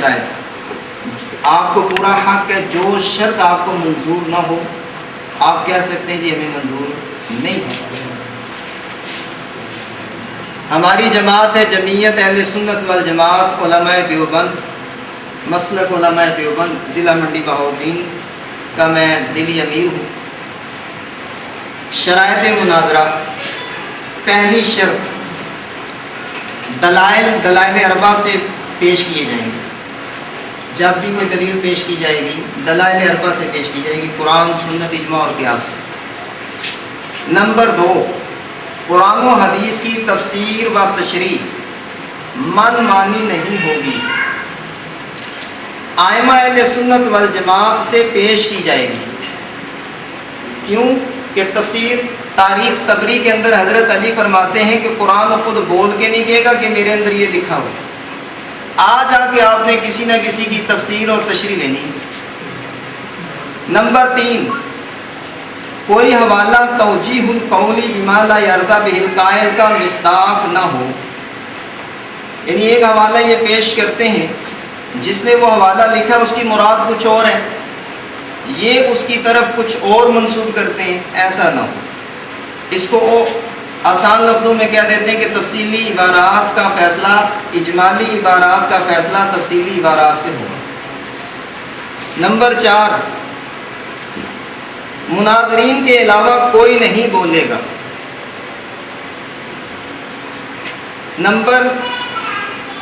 شرائط، آپ کو پورا حق ہے، جو شرط آپ کو منظور نہ ہو آپ کہہ سکتے ہیں جی ہمیں منظور نہیں ہے۔ ہماری جماعت ہے جمعیت اہل سنت والجماعت علماء دیوبند، مسلک علماء دیوبند، ضلع منڈی بہاؤالدین کا میں ذیلی امیر ہوں۔ شرائط مناظرہ، پہلی شرط دلائل اربعہ سے پیش کیے جائیں گے۔ جب بھی کوئی دلیل پیش کی جائے گی دلائل اربعہ سے پیش کی جائے گی، قرآن، سنت، اجماع اور قیاس سے۔ نمبر 2، قرآن و حدیث کی تفسیر و تشریح من مانی نہیں ہوگی، ائمہ اہل سنت والجماعت سے پیش کی جائے گی۔ کیوں کہ تفسیر تاریخ طبری کے اندر حضرت علی فرماتے ہیں کہ قرآن خود بول کے نہیں کہے گا کہ میرے اندر یہ لکھا ہو، آج آ کے آپ نے کسی نہ کسی کی تفسیر اور تشریح لینی۔ نمبر 3، کوئی حوالہ توجیہ القولی بما لا یرضی بہ القائل کا مصداق نہ ہو، یعنی ایک حوالہ یہ پیش کرتے ہیں جس نے وہ حوالہ لکھا اس کی مراد کچھ اور ہے، یہ اس کی طرف کچھ اور منسوب کرتے ہیں، ایسا نہ ہو۔ اس کو آسان لفظوں میں کہہ دیتے ہیں کہ تفصیلی عبارات کا فیصلہ، اجمالی عبارات کا فیصلہ تفصیلی عبارات سے ہوگا۔ نمبر 4، مناظرین کے علاوہ کوئی نہیں بولے گا۔ نمبر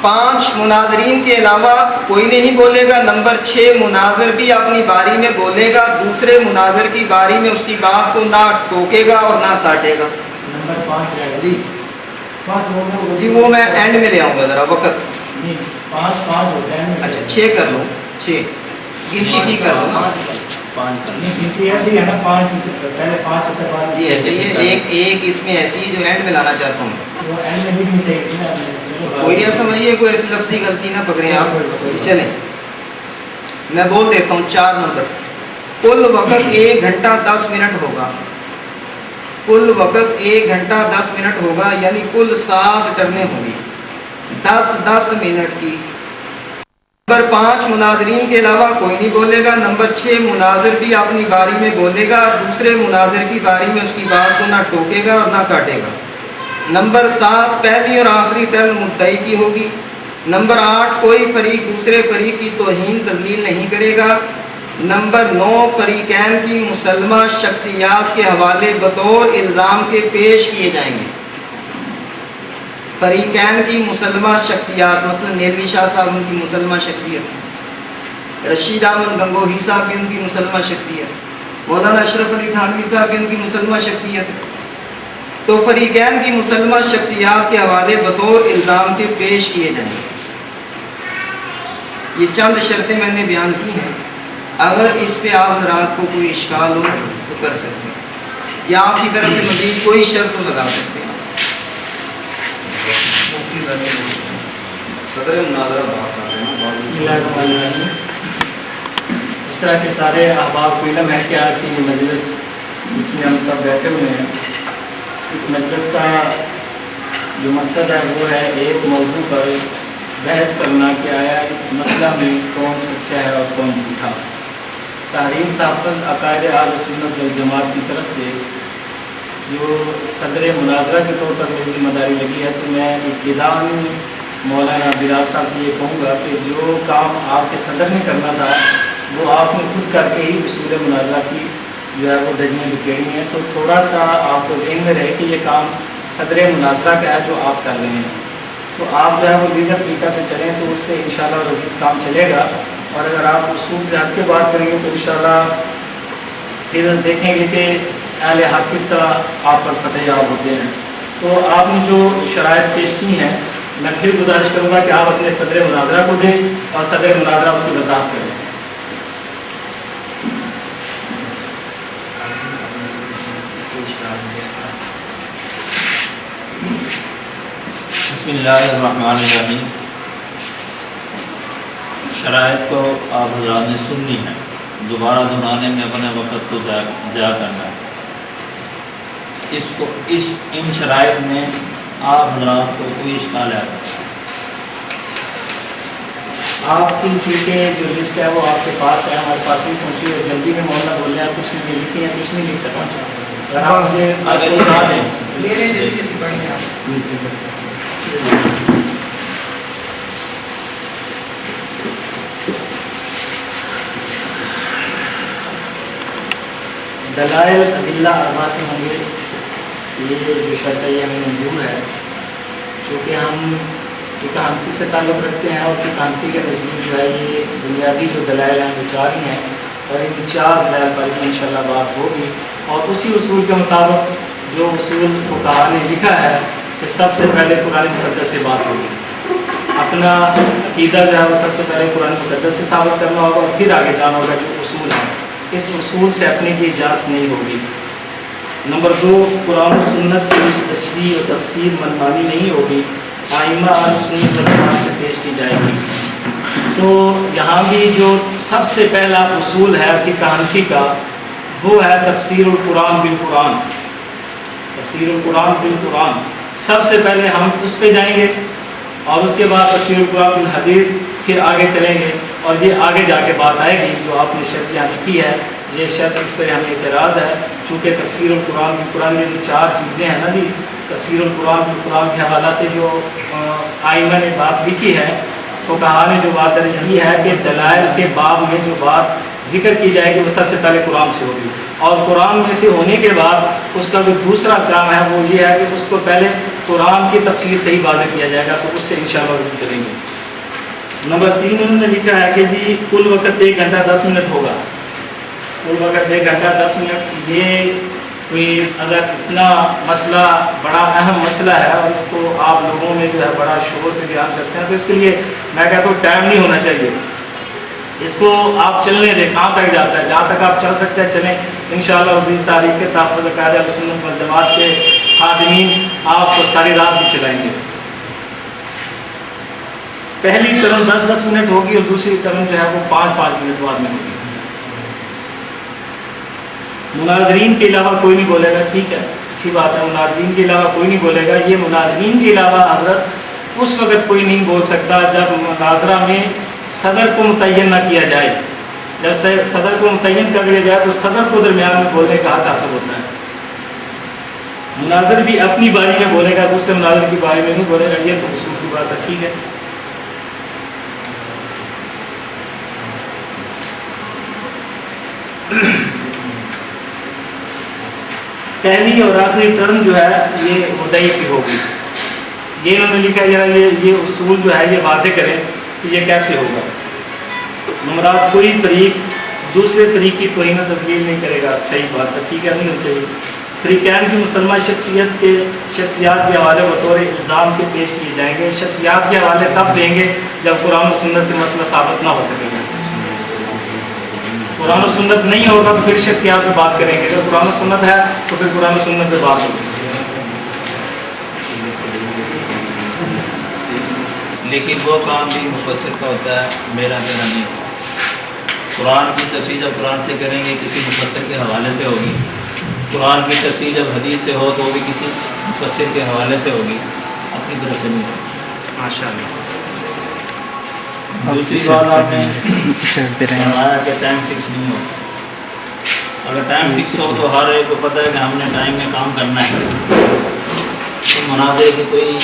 5، مناظرین کے علاوہ کوئی نہیں بولے گا۔ نمبر 6، مناظر بھی اپنی باری میں بولے گا، دوسرے مناظر کی باری میں اس کی بات کو نہ ٹوکے گا اور نہ کاٹے گا۔ نمبر 5 ہے جی وہ میں اینڈ میں لے آؤں گا، ذرا وقت 5 ہوتا ہے۔ اچھا 6 کر لو، 6 گنتی ٹھیک کر لو نا، 5 کرنی گنتی ایسی ہے نا، 5 پہلے 5 ہوتا ہے بعد جی ایسے ہی ہے، ایک اس میں ایسی ہے جو اینڈ میں لانا چاہتا ہوں۔ وہ اینڈ میں بھی نہیں چاہیے، کوئی ایسا سمجھیے کوئی ایسی لفظی غلطی نہ پکڑیں آپ۔ چلیں میں بول دیتا ہوں 4 نمبر، کل وقت 1 گھنٹہ 10 منٹ ہوگا، کل وقت 1 گھنٹہ 10 منٹ ہوگا، یعنی کل 7 ٹرنیں ہوں گی 10 منٹ کی۔ نمبر 5، مناظرین کے علاوہ کوئی نہیں بولے گا۔ نمبر 6، مناظر بھی اپنی باری میں بولے گا، دوسرے مناظر کی باری میں اس کی بات کو نہ ٹوکے گا اور نہ کاٹے گا۔ نمبر 7، پہلی اور آخری ٹرن مدعی کی ہوگی۔ نمبر 8، کوئی فریق دوسرے فریق کی توہین تذلیل نہیں کرے گا۔ نمبر 9، فریقین کی مسلمہ شخصیات کے حوالے بطور الزام کے پیش کیے جائیں گے۔ فریقین کی مسلمہ شخصیات، مثلا نیلوی شاہ صاحب ان کی مسلمہ شخصیت، رشید احمد گنگوہی صاحب بھی ان کی مسلمہ شخصیت، مولانا اشرف علی تھانوی صاحب بھی ان کی مسلمہ شخصیت، تو فریقین کی مسلمہ شخصیات کے حوالے بطور الزام کے پیش کیے جائیں گے۔ یہ چند شرطیں میں نے بیان کی ہیں، اگر اس پہ آپ حضرات کو کوئی اشکال ہو تو کر سکتے ہیں، یا آپ کی طرف سے مزید کوئی شرط تو لگا سکتے ہیں۔ بسم اللہ الرحمن الرحیم۔ اس طرح کے سارے احباب کو علم ہے کہ آپ کی مجلس جس میں ہم سب بیٹھے ہوئے ہیں، اس مجلس کا جو مقصد ہے وہ ہے ایک موضوع پر بحث کرنا کہ آیا اس مسئلہ میں کون سچا ہے اور کون جھوٹا۔ تحریر تحفظ عقائد اہل سنت والجماعت کی طرف سے جو صدر مناظرہ کے طور پر میری ذمہ داری لگی ہے، تو میں ابتداءً مولانا بلال صاحب سے یہ کہوں گا کہ جو کام آپ کے صدر نے کرنا تھا وہ آپ نے خود کر کے ہی اصول مناظرہ کی جو ہے وہ ڈجیاں بکھیری ہیں، تو تھوڑا سا آپ کو ذہن میں رہے کہ یہ کام صدر مناظرہ کا ہے جو آپ کر رہے ہیں، تو آپ جو ہے وہ دیگر طریقہ سے چلیں تو اس سے انشاءاللہ عزیز کام چلے گا۔ اور اگر آپ اصول سے ہٹ کے بات کریں گے تو انشاءاللہ پھر دیکھیں گے کہ اہل حق کس طرح آپ پر فتح یاب ہوتے ہیں۔ تو آپ نے جو شرائط پیش کی ہیں، میں پھر گزارش کروں گا کہ آپ اپنے صدر مناظرہ کو دیں اور صدر مناظرہ اس کی وضاحت کریں۔ بسم اللہ الرحمن الرحیم۔ شرائط کو آپ حضرات نے سننی ہے، دوبارہ دہرانے میں اپنے وقت کو ضائع کرنا ہے۔ ان شرائط میں آپ حضرات کو کوئی اشکال ہے آپ کی چیزیں جو لسٹ ہے وہ آپ کے پاس ہے، ہمارے پاس بھی پہنچی ہے، جلدی میں مولانا بول رہے ہیں، کچھ نہیں لکھی ہیں، کچھ نہیں لکھ سکا، اگر آپ مجھے اگر یہ بتا دیں لے لیں جلدی جلدی پڑھ لیں آپ. دلائل ادلہ اربعہ سے ہوں گے، یہ جو شرط ہے یہ ہمیں منظور ہے، چونکہ ہم فقہ حنفی سے تعلق رکھتے ہیں اور فقہ حنفی کے نزدیک جو ہے یہ بنیادی جو دلائل ہیں وہ 4 ہی ہیں، اور ان 4 دلائل پر ہی انشاءاللہ بات ہوگی، اور اسی اصول کے مطابق جو اصول فقہا نے لکھا ہے کہ سب سے پہلے قرآن مقدس سے بات ہوگی، اپنا عقیدہ جو ہے وہ سب سے پہلے قرآن مقدس سے ثابت کرنا ہوگا اور پھر آگے جانا ہوگا جو اصول ہے، اس اصول سے اپنے کی اجازت نہیں ہوگی. نمبر 2، قرآن و سنت کی تشریح و تفسیر منمانی نہیں ہوگی، ائمہ اہل سنت والجماعت سے پیش کی جائے گی. تو یہاں بھی جو سب سے پہلا اصول ہے فقہ حنفی کا وہ ہے تفسیر القرآن بالقرآن. تفسیر القرآن بالقرآن سب سے پہلے ہم اس پہ جائیں گے، اور اس کے بعد تفسیر القرآن بالحدیث، پھر آگے چلیں گے، اور یہ آگے جا کے بات آئے گی جو آپ نے شرط یہاں لکھی ہے، یہ شرط اس پہ ہمیں اعتراض ہے، چونکہ تفسیر القرآن بالقرآن یہ جو 4 چیزیں ہیں نا جی، تفسیر القرآن بالقرآن کے حوالہ سے جو ائمہ نے بات لکھی ہے، فقہا نے جو بات درج کی ہے کہ دلائل کے باب میں جو بات ذکر کی جائے گی وہ سب سے پہلے قرآن سے ہوگی، اور قرآن میں سے ہونے کے بعد اس کا جو دوسرا کام ہے وہ یہ ہے کہ اس کو پہلے قرآن کی تفسیر سے ہی واضح کیا جائے گا، تو اس سے انشاءاللہ چلیں گے. نمبر 3 انہوں نے لکھا ہے کہ جی کل وقت 1 گھنٹہ 10 منٹ ہوگا، کل وقت 1 گھنٹہ 10 منٹ. یہ کوئی اگر اتنا مسئلہ بڑا اہم مسئلہ ہے اور اس کو آپ لوگوں میں جو ہے بڑا شور سے بیان کرتے ہیں، تو اس کے لیے میں کہتا ہوں ٹائم نہیں ہونا چاہیے، اس کو آپ چلنے دیں، کہاں تک جاتا ہے، جہاں تک آپ چل سکتے ہیں چلیں. انشاءاللہ عزیز تاریخ کے تحفظ قاعدہ اہل سنت والجماعت کے خادمین آپ کو ساری رات بھی چلائیں گے. پہلی ٹرم 10-10 منٹ ہوگی اور دوسری ٹرم جو ہے وہ 5-5 منٹ بعد میں ہوگی. مناظرین کے علاوہ کوئی نہیں بولے گا، ٹھیک ہے، اچھی بات ہے، مناظرین کے علاوہ کوئی نہیں بولے گا. یہ مناظرین کے علاوہ حضرت اس وقت کوئی نہیں بول سکتا جب مناظرہ میں صدر کو متعین نہ کیا جائے. جب صدر کو متعین کر دیا جائے تو صدر کو درمیان میں بولنے کا حق حاصل ہوتا ہے. مناظر بھی اپنی باری میں بولے گا، دوسرے مناظر کی باری میں نہیں بولے گا، یہ تو اصول کی بات ہے، ٹھیک ہے. پہلی اور آخری ٹرم جو ہے یہ مدعی کی ہوگی. یہ انہوں نے لکھا یہ اصول جو ہے یہ واضح کریں کہ یہ کیسے ہوگا. نمبرات کوئی فریق دوسرے فریق کی توہین و تذلیل نہیں کرے گا، صحیح بات ہے، ٹھیک ہے، نہیں ہونا چاہیے. فریقین کی مسلمان شخصیات کے حوالے بطور الزام کے پیش کیے جائیں گے. شخصیات کے حوالے تب دیں گے جب قرآن و سنت سے مسئلہ ثابت نہ ہو سکے گا. قرآن و سنت نہیں ہوگا تو پھر شخصیات پہ بات کریں گے، جب قرآن و سنت ہے تو پھر قرآن و سنت پہ بات ہوگی. لیکن وہ کام بھی مفسر کا ہوتا ہے، میرا تیرا نہیں. قرآن کی تفسیر جب قرآن سے کریں گے کسی مفسر کے حوالے سے ہوگی، قرآن کی تفسیر جب حدیث سے ہو تو وہ بھی کسی مفسر کے حوالے سے ہوگی، اپنی طرف سے نہیں ہوگی. ماشاء اللہ. دوسری بات آپ نے فرمایا کہ ٹائم فکس نہیں ہو. اگر ٹائم فکس ہو تو ہر ایک کو پتہ ہے کہ ہم نے ٹائم میں کام کرنا ہے، تو مناظرے کی کوئی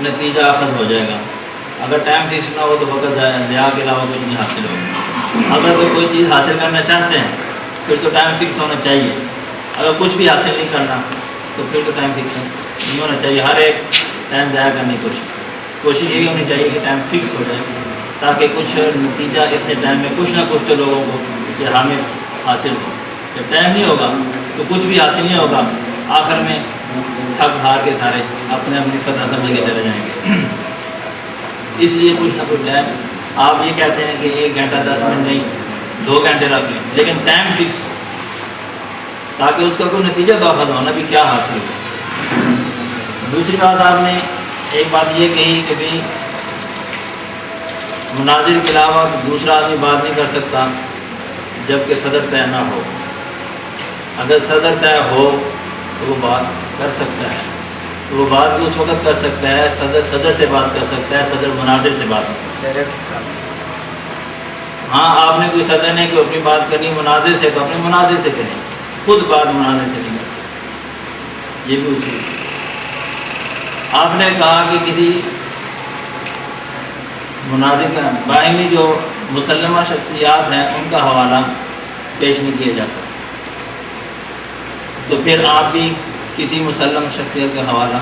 نتیجہ اخذ ہو جائے گا. اگر ٹائم فکس نہ ہو تو وقت ضیاء کے علاوہ کچھ نہیں حاصل ہوگا. اگر تو کوئی چیز حاصل کرنا چاہتے ہیں پھر تو ٹائم فکس ہونا چاہیے. اگر کچھ بھی حاصل نہیں کرنا تو پھر تو ٹائم فکس نہیں ہونا چاہیے. ہر ایک ٹائم ضائع کرنے کی کوشش یہی ہونی چاہیے کہ ٹائم فکس ہو جائے تاکہ کچھ نتیجہ اتنے ٹائم میں کچھ نہ کچھ تو لوگوں کو یہ حامل حاصل ہو. جب ٹائم نہیں ہوگا تو کچھ بھی حاصل نہیں ہوگا، آخر میں تھک ہار کے سارے اپنے اپنی فتح سمجھ کے چلے جائیں گے. اس لیے کچھ نہ کچھ ٹائم، آپ یہ کہتے ہیں کہ 1 گھنٹہ 10 منٹ نہیں 2 گھنٹے رکھ لیں، لیکن ٹائم فکس ہو تاکہ اس کا کوئی نتیجہ تو اخذ ہونا بھی کیا حاصل ہو. دوسری بات آپ نے ایک بات یہ کہی کہ بھائی مناظر کے علاوہ دوسرا آدمی بات نہیں کر سکتا جب کہ صدر طے نہ ہو. اگر صدر طے ہو تو وہ بات کر سکتا ہے، تو وہ بات بھی اس وقت کر سکتا ہے، صدر سے بات کر سکتا ہے، صدر مناظر سے بات کر سکتا ہے. ہاں آپ نے کوئی صدر نے کوئی اپنی بات کرنی مناظر سے تو اپنے مناظر سے کریں، خود بات مناظر سے نہیں کر سکتے، یہ بھی اصول ہے۔ آپ نے کہا کہ کسی مناظر کا باہمی جو مسلمہ شخصیات ہیں ان کا حوالہ پیش نہیں کیا جا سکتا، تو پھر آپ بھی کسی مسلم شخصیت کا حوالہ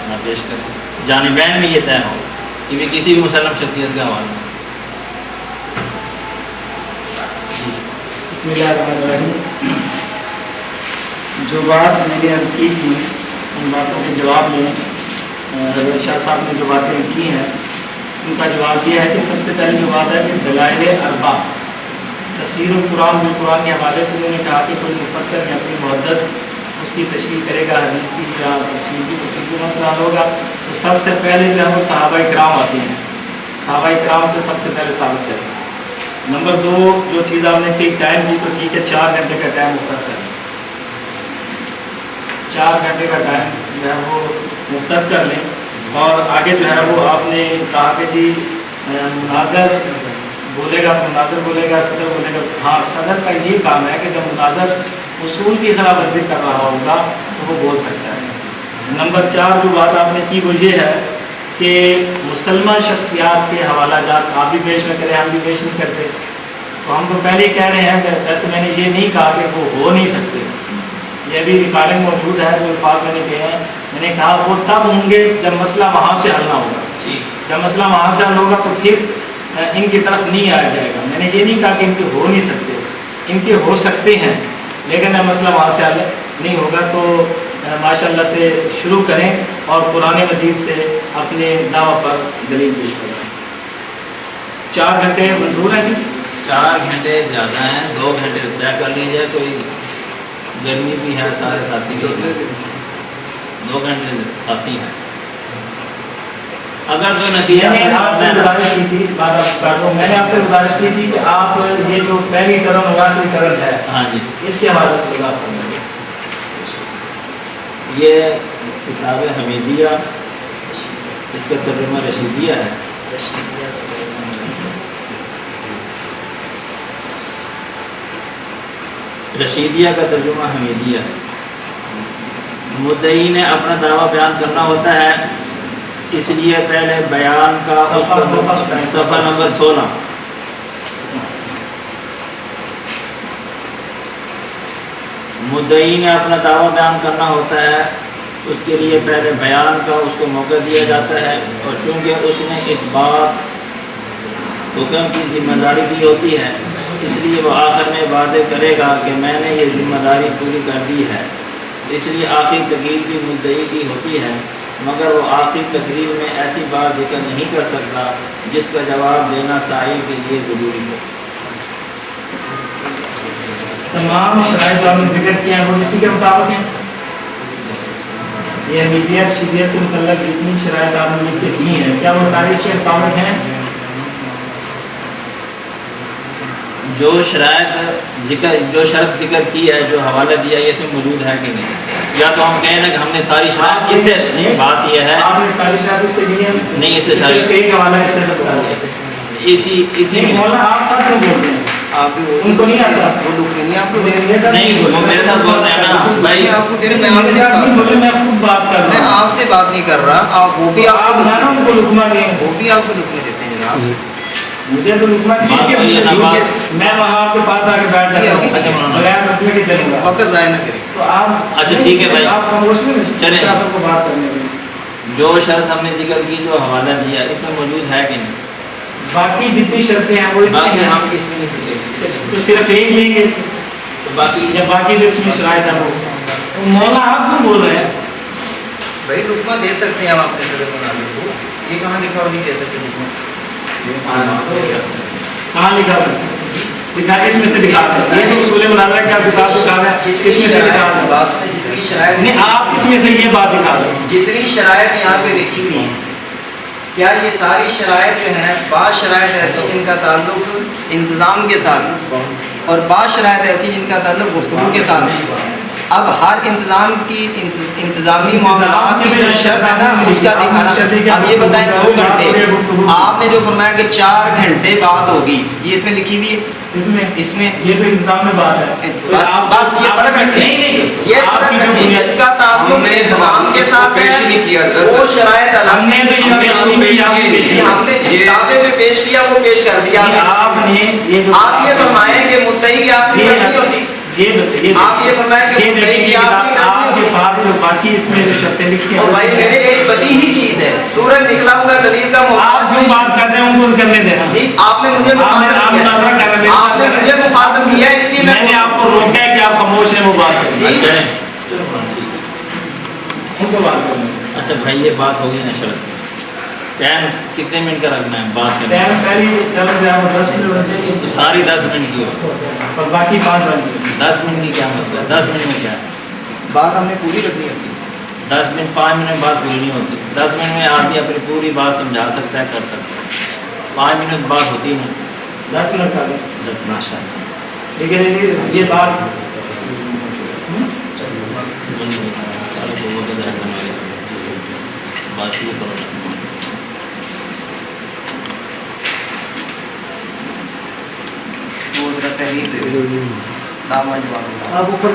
نہ پیش کریں، جانبین میں یہ طے ہو کہ بھی کسی بھی مسلم شخصیت کا حوالہ۔ بسم اللہ الرحمن الرحیم۔ جو بات میں نے عرض کی تھی ان باتوں کے جواب میں حضرت شاہ صاحب نے جو باتیں کی ہیں ان کا جواب یہ ہے کہ سب سے پہلی جو بات ہے کہ دلائل اربع، تفسیر القرآن بالقرآن کے حوالے سے انہوں نے کہا کہ کوئی مفسر یا کوئی محدث اس کی تشریح کرے گا، حدیث کی یا تفسیر کی تو پھر کوئی مسئلہ ہوگا، تو سب سے پہلے جو ہے وہ صحابہ کرام آتے ہیں، صحابہ کرام سے سب سے پہلے ثابت کریں۔ نمبر دو جو چیز آپ نے ٹھیک ٹائم دی تو ٹھیک ہے 4 گھنٹے کا ٹائم مختص کر لیں، 4 گھنٹے کا ٹائم جو ہے وہ مختص کر لیں۔ اور آگے جو ہے وہ آپ نے کہا کہ جی مناظر بولے گا، مناظر بولے گا، صدر بولے گا۔ ہاں صدر کا یہ کام ہے کہ جب مناظر اصول کی خلاف ورزی کر رہا ہوگا تو وہ بول سکتا ہے۔ نمبر 4 جو بات آپ نے کی وہ یہ ہے کہ مسلمان شخصیات کے حوالہ جات آپ بھی پیش نہ کریں، ہم بھی پیش نہیں کرتے، تو ہم تو پہلے ہی کہہ رہے ہیں کہ ویسے میں نے یہ نہیں کہا کہ وہ ہو نہیں سکتے، یہ بھی ریکارڈنگ موجود ہے جو الفاظ میں نے کہے ہیں، میں نے کہا وہ تب ہوں گے جب مسئلہ وہاں سے حل نہ ہوگا، جب مسئلہ وہاں سے حل ہوگا تو پھر ان کی طرف نہیں آیا جائے گا۔ میں نے یہ نہیں کہا کہ ان کے ہو نہیں سکتے، ان کے ہو سکتے ہیں، لیکن جب مسئلہ وہاں سے حل نہیں ہوگا تو ماشاءاللہ سے شروع کریں اور قرآن مجید سے اپنے دعویٰ پر دلیل پیش کریں۔ 4 گھنٹے منظور ہیں؟ 4 گھنٹے زیادہ ہیں، 2 گھنٹے طے کر لیجیے، کوئی گرمی بھی ہے، سارے ساتھی بھی ہیں، 2 گھنٹے کافی ہیں۔ اگر تو نتیجہ میں نے آپ سے گزارش کی تھی، میں نے آپ سے گزارش کی تھی کہ آپ یہ جو پہلی ٹرم اور آخری ٹرم ہے ہاں جی اس کے حوالے سے بات کریں گے۔ یہ کتاب حمیدیہ، اس کا ترجمہ رشیدیہ ہے۔ رشیدیہ کا ترجمہ حمیدیہ ہے۔ مدعی نے اپنا دعویٰ بیان کرنا ہوتا ہے، اس لیے پہلے بیان کا صفحہ نمبر 16 مدعی نے اپنا دعویٰ بیان کرنا ہوتا ہے، اس کے لیے پہلے بیان کا اس کو موقع دیا جاتا ہے، اور چونکہ اس نے اس بات حکم کی ذمہ داری دی ہوتی ہے اس لیے وہ آخر میں وعدے کرے گا کہ میں نے یہ ذمہ داری پوری کر دی ہے۔ اس لیے آخری تقریر بھی مدعی کی ہوتی ہے، مگر وہ آخری تقریر میں ایسی بات ذکر نہیں کر سکتا جس کا جواب دینا سائل کے لیے ضروری ہو۔ تمام شرائط جو آپ نے ذکر کیا ہیں وہ اسی کے مطابق ہیں۔ یہ حمیدیہ رشیدیہ سے متعلق جتنی شرائط آپ نے لکھ کے دی ہیں کیا وہ ساری اس کے مطابق ہیں؟ جو شرط ذکر کی ہے، جو حوالہ دیا ہے، اس میں موجود ہے کہ نہیں؟ یا تو ہم کہیں نا کہ ہم نے ساری شرائط اس سے، بات یہ ہے آپ نے ساری شرائط اس سے دی ہیں؟ نہیں، اس سے ساری ایک حوالہ اس سے بتا دیا، اسی میں مولانا آپ سب کو بول رہے ہیں، آپ بھی ان کو نہیں آتا، وہ لکھ نہیں آپ کو دے رہے ہیں، نہیں، وہ میرے ساتھ بول رہے ہیں نا بھائی، آپ کو دے رہے ہیں، میں آپ سے بات کر میں خود بات کر میں رہا ہوں، آپ سے بات نہیں کر رہا، آپ وہ بھی آپ آپ نا ان کو لکما دیں، وہ بھی آپ کو لکھنے دیتے ہیں جناب۔ مجھے تو لکما ٹھیک ہے، میں وہاں آپ کے پاس آ کے بیٹھ جاتا ہوں بغیر رکھنے کے چلوں گا، وقت ضائع نہ کریں۔ تو آپ اچھا ٹھیک ہے بھائی، آپ خاموش میں چلیں، سب کو بات کرنے دیں۔ جو شرط ہم نے ذکر کی، جو حوالہ دیا، اس میں موجود ہے کہ نہیں؟ باقی جتنی شرطیں ہیں وہ اس میں باقی ہیں، ہم اس میں نہیں لکھتے، تو صرف ایک لیں گے اس تو باقی یا باقی جو اس میں شرائط ہے وہ مولا آپ کو بول رہے ہیں، بھائی لکما دے سکتے ہیں ہم اپنے صدر مناظر کو، یہ کہاں لکھا ہو نہیں دے سکتے لکما؟ کہاں لکھا ہے؟ لکھا اس میں سے دکھا دیں، یہ تو اصول مناظرہ کا کتاب دکھا رہا ہے، اس میں سے دکھا دیں، بات میں جتنی شرائط نہیں آپ اس میں سے یہ بات دکھا دیں، جتنی شرائط یہاں پہ لکھی ہوئی ہیں، کیا یہ ساری شرائط جو ہیں، بعض شرائط ایسی جن کا تعلق انتظام کے ساتھ اور بعض شرائط ایسی جن کا تعلق گفتگو کے ساتھ ہے، اب ہر انتظام کی انتظامی معاملات کی جو شرط ہے نا اس کا دکھانا. اب یہ بتائیں 2 گھنٹے آپ نے جو فرمایا کہ 4 گھنٹے بات ہوگی, یہ اس میں لکھی ہوئی ہے؟ اس میں یہ تو انتظام میں بات ہے. بس یہ فرق رکھیں, یہ فرق رکھیں جس کا تعلق انتظام کے ساتھ ہے وہ شرائط الگ. ہم نے جس دعوے میں پیش کیا وہ پیش کر دیا. آپ یہ فرمائیں کہ مدعی کی آپ کی نہیں ہوتی, آپ یہ فرمائیں کہ مدعی کی آپ کی پاس جو باقی اس میں جو شرطیں لکھی ہیں. اور بھائی میرے ایک بدیہی چیز ہے, سورج نکلا ہوا دلیل کا آپ جو بات کر رہے ہیں ان کو کرنے دینا. جی آپ نے مجھے مخاطب کیا, آپ نے مجھے مخاطب کیا, اس لیے میں نے آپ کو روکا ہے کہ آپ خاموش ہیں, وہ بات کریں. ان کو بات کریں. اچھا بھائی یہ بات ہوگی نا شرط, ٹائم کتنے منٹ کا رکھنا ہے بات کرنے ٹائم پہلی 10 منٹ تو ساری 10 منٹ کی ہو اور باقی 5 منٹ. 10 منٹ کی کیا مسئلہ ہے, 10 منٹ میں کیا ہے, بات ہم نے پوری رکھنی ہوتی ہے. 10 منٹ 5 منٹ بات پوری نہیں ہوتی. 10 منٹ میں آدمی اپنی پوری بات سمجھا سکتا ہے, کر سکتا ہے. 5 منٹ بات ہوتی ہے نا, 10 منٹ کا 10 ماشاء اللہ. لیکن یہ بات بات شروع کرو. وہ ذرا تحریر دے دیں, دعویٰ جواب آپ اوپر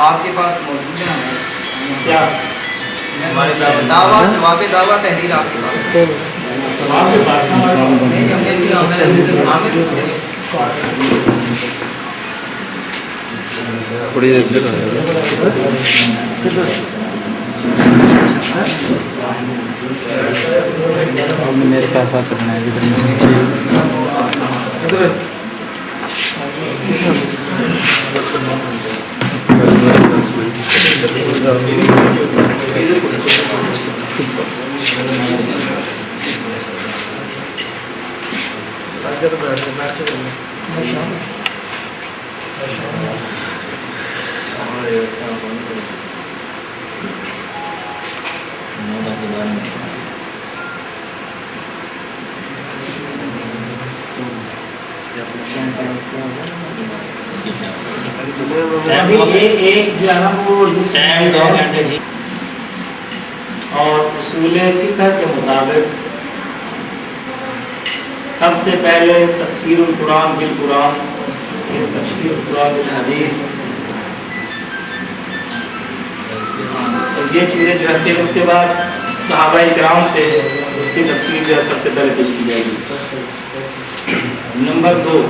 آپ کے پاس موجود ہے. کیا دعویٰ جواب دعویٰ تحریر آپ کے پاس آپ کے پاس نہیں, ہم نے بھی عامر میرے ساتھ ساتھ چلنا ہے. ایک جو ہے نا وہ ٹائم 2 گھنٹے کی. اور اصول فقہ کے مطابق سب سے پہلے تفسیر القرآن بالقرآن, پھر تفسیر القرآن بالحدیث, اور یہ چیزیں جو رہتی ہیں. اس کے بعد صحابہ کرام سے اس کی تفسیر جو ہے سب سے پہلے پیش کی جائے گی. نمبر 2,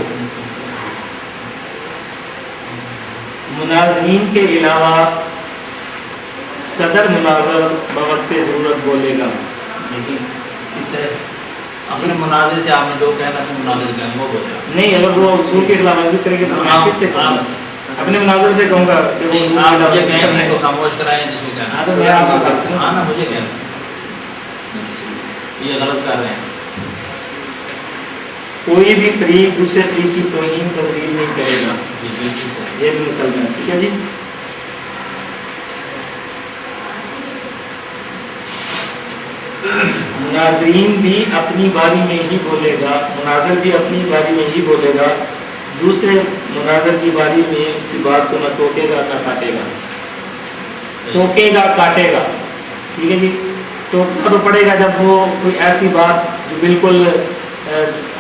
مناظرین کے علاوہ صدر مناظر بوقت ضرورت بولے گا. لیکن اسے اپنے مناظر سے آپ نے جو کہنا تو مناظر کہیں وہ بولے گا نہیں, اگر وہ اصول کی خلاف ورزی کرے گا تو میں کس سے کہوں گا؟ اپنے مناظر سے کہوں گا کہ وہ اصول کی خلاف ورزی کہیں کرے تو گا. خاموش کرائیں جس کو کہنا ہاں تو میں آپ سے کہہ سکتا ہوں. ہاں نا, مجھے کہنا یہ غلط کر رہے ہیں. کوئی بھی فریق دوسرے فریق کی توہین تذلیل نہیں کرے گا, یہ بالکل صحیح. یہ بھی مسئلہ ہے. ٹھیک ہے جی. مناظرین بھی اپنی باری میں ہی بولے گا, مناظر بھی اپنی باری میں ہی بولے گا, دوسرے مناظر کی باری میں اس کی بات کو نہ ٹوکے گا نہ کاٹے گا. ٹوکے گا کاٹے گا, ٹھیک ہے جی. ٹوکنا تو پڑے گا جب وہ کوئی ایسی بات جو بالکل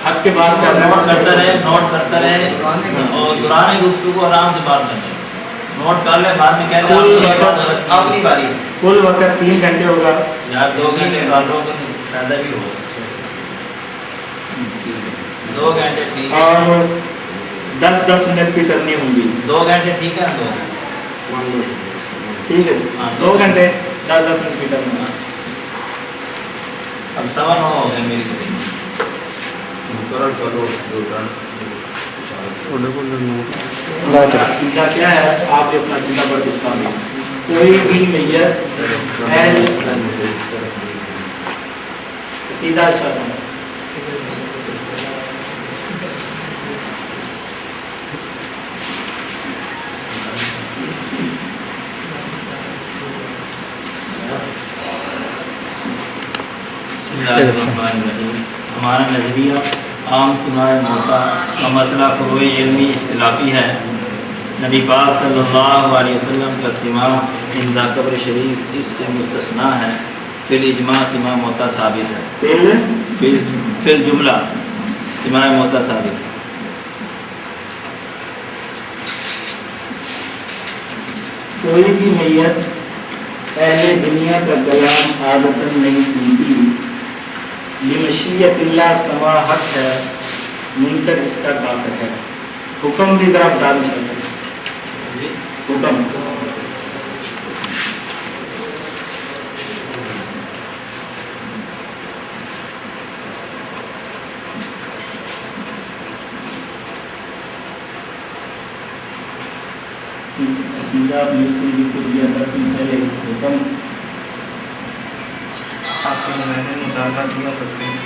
حد کے بات کر رہا ہے, نوٹ کرتا رہے اور دوران گفتگو آرام سے بات کرنے, نوٹ کر لے, بعد میں کہہ لے اپنی باری. کل وقت 3 گھنٹے ہوگا یار 2 گھنٹے کر لو تو فائدہ بھی ہو. 2 گھنٹے ٹھیک ہے, اور 10-10 منٹ کی کرنی ہوں گی. 2 گھنٹے ٹھیک ہے نا, 2 گھنٹے ٹھیک ہے, 2 گھنٹے 10-10 منٹ کی کرنی. اب 9:15 ہو گئے میری کسی عقیدہ کیا ہے, آپ نے اپنا عقیدہ پر اسلام ہے. کوئی بھی میت اہل عقیدہ اچھا سمجھ. ہمارا نظریہ عام سنائے موقع کا مسئلہ فروع علمی اختلافی ہے. نبی پاک صلی اللہ علیہ وسلم کا سما عند قبر شریف اس سے مستثنا ہے، فی الاجماع سما موتا ثابت ہے، فی الجملہ سما موتا ثابت ہے۔ کوئی بھی میت اہل دنیا کا کلام عادتاً نہیں سنتی، لمشیت اللہ سما حق ہے، منکر اس کا کافر ہے۔ حکم بھی ذرا بتا دیں سر، حکم حکم آپ کے میں نے مطالعہ کیا کرتے ہیں۔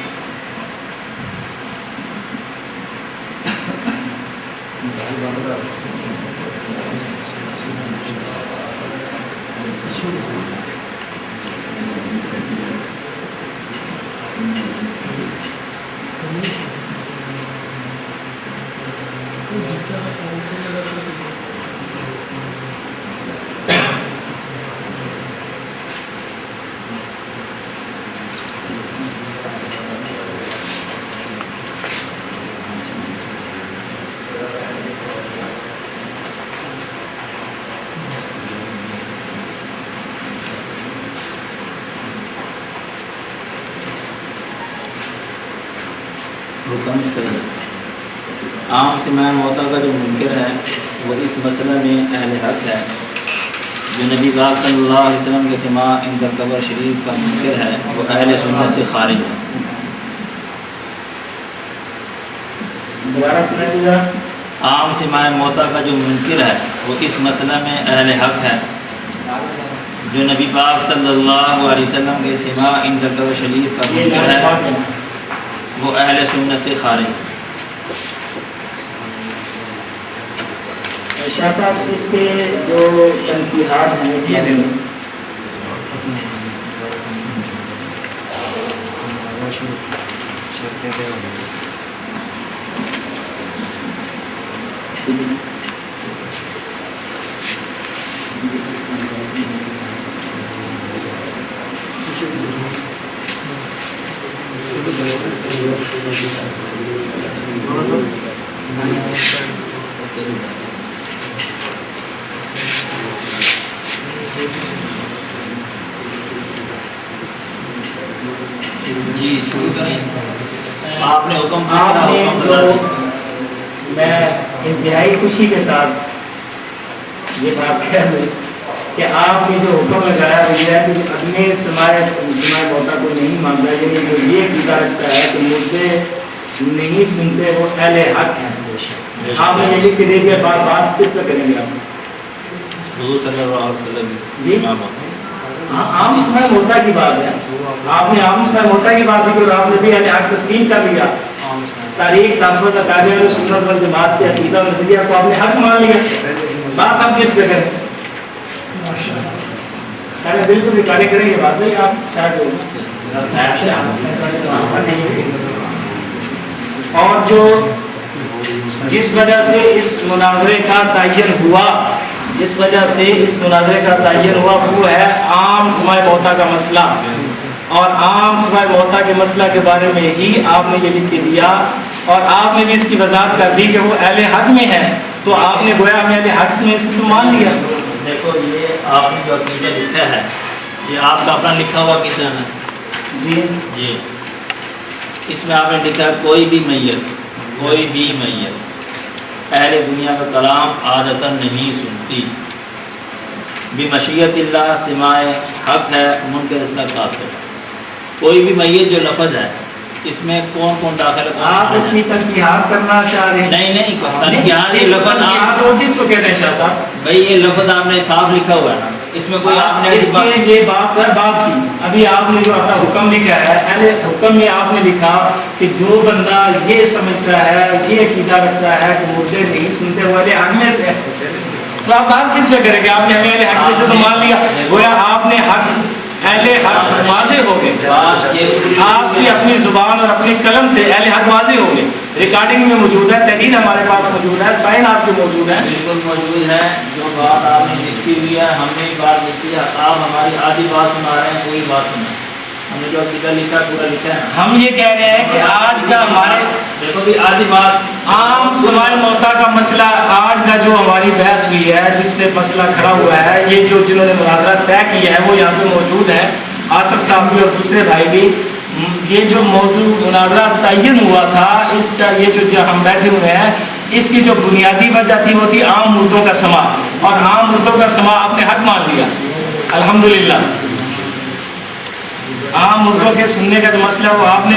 حکم صحیح۔ عام سماع موتا کا جو منکر ہے وہ اس مسئلہ میں اہل حق ہے، جو نبی پاک صلی اللہ علیہ وسلم کے سماع عند قبر شریف کا منکر ہے وہ اہل سنت سے خارج ہے۔ دوبارہ سنا دیجیے۔ عام سماع موتا کا جو منکر ہے وہ اس مسئلہ میں اہل حق ہے، جو نبی پاک صلی اللہ علیہ وسلم کے سماع عند قبر شریف کا منکر ہے وہ اہل سنت سے خارج ہے۔ شاہ صاحب اس کے جو تنقیحات ہیں اس میں جی شروع کریں۔ آپ نے حکم آپ نے حکم جو دیا۔ میں انتہائی خوشی کے ساتھ یہ بات کہہ دوں کہ آپ نے جو حکم لگایا وہ یہ ہے کہ اپنے سماع موتا کو نہیں مانتا، یعنی جو یہ عقیدہ رکھتا ہے کہ مردے نہیں سنتے وہ اہل حق ہیں۔ آپ نے یہ لکھ کے دے دیا، بات کس پہ کریں گے آپ؟ حضور صلی اللہ علیہ وسلم جی عام سماع موتا کی بات ہے، آپ نے عام سماع موتا کی بات کی اور آپ نے بھی اہل حق تسلیم کر لیا۔ تاریخ تابوت اکابر سنت والجماعت کے عقیدہ اور نظریہ کو آپ نے حق مان لیا، بات آپ کس پہ کریں؟ بالکل نکالے کریں یہ بات نہیں، آپ سائڈ ہو اور جو جس وجہ سے اس مناظرے کا تعین ہوا، جس وجہ سے اس مناظرے کا تعین ہوا وہ ہے عام سماع موتا کا مسئلہ، اور عام سماع موتا کے مسئلہ کے بارے میں ہی آپ نے یہ لکھ کے دیا اور آپ نے بھی اس کی وضاحت کر دی کہ وہ اہل حق میں ہے، تو آپ نے گویا ہمیں اہل حق میں اس کو مان لیا۔ دیکھو یہ آپ نے جو عقیدہ لکھا ہے یہ آپ کا اپنا لکھا ہوا کس ہے؟ جی جی اس میں آپ نے لکھا ہے کوئی بھی میت اہل دنیا کا کلام عادتاً نہیں سنتی، بمشیت اللہ سماع حق ہے، منکر اس کا کافر ہے۔ کوئی بھی میت جو لفظ ہے اس میں کون کون داخل ہے؟ آپ اس کی تنقیحات کرنا چاہ رہے ہیں؟ نہیں تنقیحات یہ لفظ آپ وہ کس کو کہتے ہیں شاہ صاحب؟ بھائی یہ لفظ آپ نے صاف لکھا ہوا ہے نا، اس میں کوئی آپ نے اس کی یہ بات کی ابھی آپ نے جو اپنا حکم لکھا ہے، اہل حکم میں آپ نے لکھا کہ جو بندہ یہ سمجھتا ہے، یہ عقیدہ رکھتا ہے کہ مردے نہیں سنتے وہ اہل حق میں سے، تو آپ بات کس پہ کریں گے؟ آپ نے ہمیں اہل حق میں سے تو مان لیا، گویا آپ نے حق اہل حق واضح ہو گئے، آپ کی اپنی زبان اور اپنی قلم سے اہل حق واضح ہو گئے، ریکارڈنگ میں موجود ہے، تحریر ہمارے پاس موجود ہے, سائن آپ کے موجود ہیں. بالکل موجود ہے. جو بات آپ نے لکھی ہوئی ہے ہم نے بات لکھی ہے, آپ ہماری آدھی بات سنا رہے ہیں, کوئی بات سنا. ہم نے جو عقیدہ لکھا پورا لکھا ہے. ہم یہ کہہ رہے ہیں کہ آج کا ہمارے دیکھو بھی آدھی بات عام سماع موتا کا مسئلہ, آج کا جو ہماری بحث ہوئی ہے جس پہ مسئلہ کھڑا ہوا ہے, یہ جو جنہوں نے مناظرہ طے کیا ہے وہ یہاں پہ موجود ہیں, آصف صاحب بھی اور دوسرے بھائی بھی. یہ جو موضوع مناظرہ تعین ہوا تھا, اس کا یہ جو ہم بیٹھے ہوئے ہیں, اس کی جو بنیادی وجہ تھی وہ تھی عام مردوں کا سماع, اور عام مردوں کا سماع آپ نے حق مان لیا الحمدللہ. عام مردوں کے سننے کا جو مسئلہ وہ آپ نے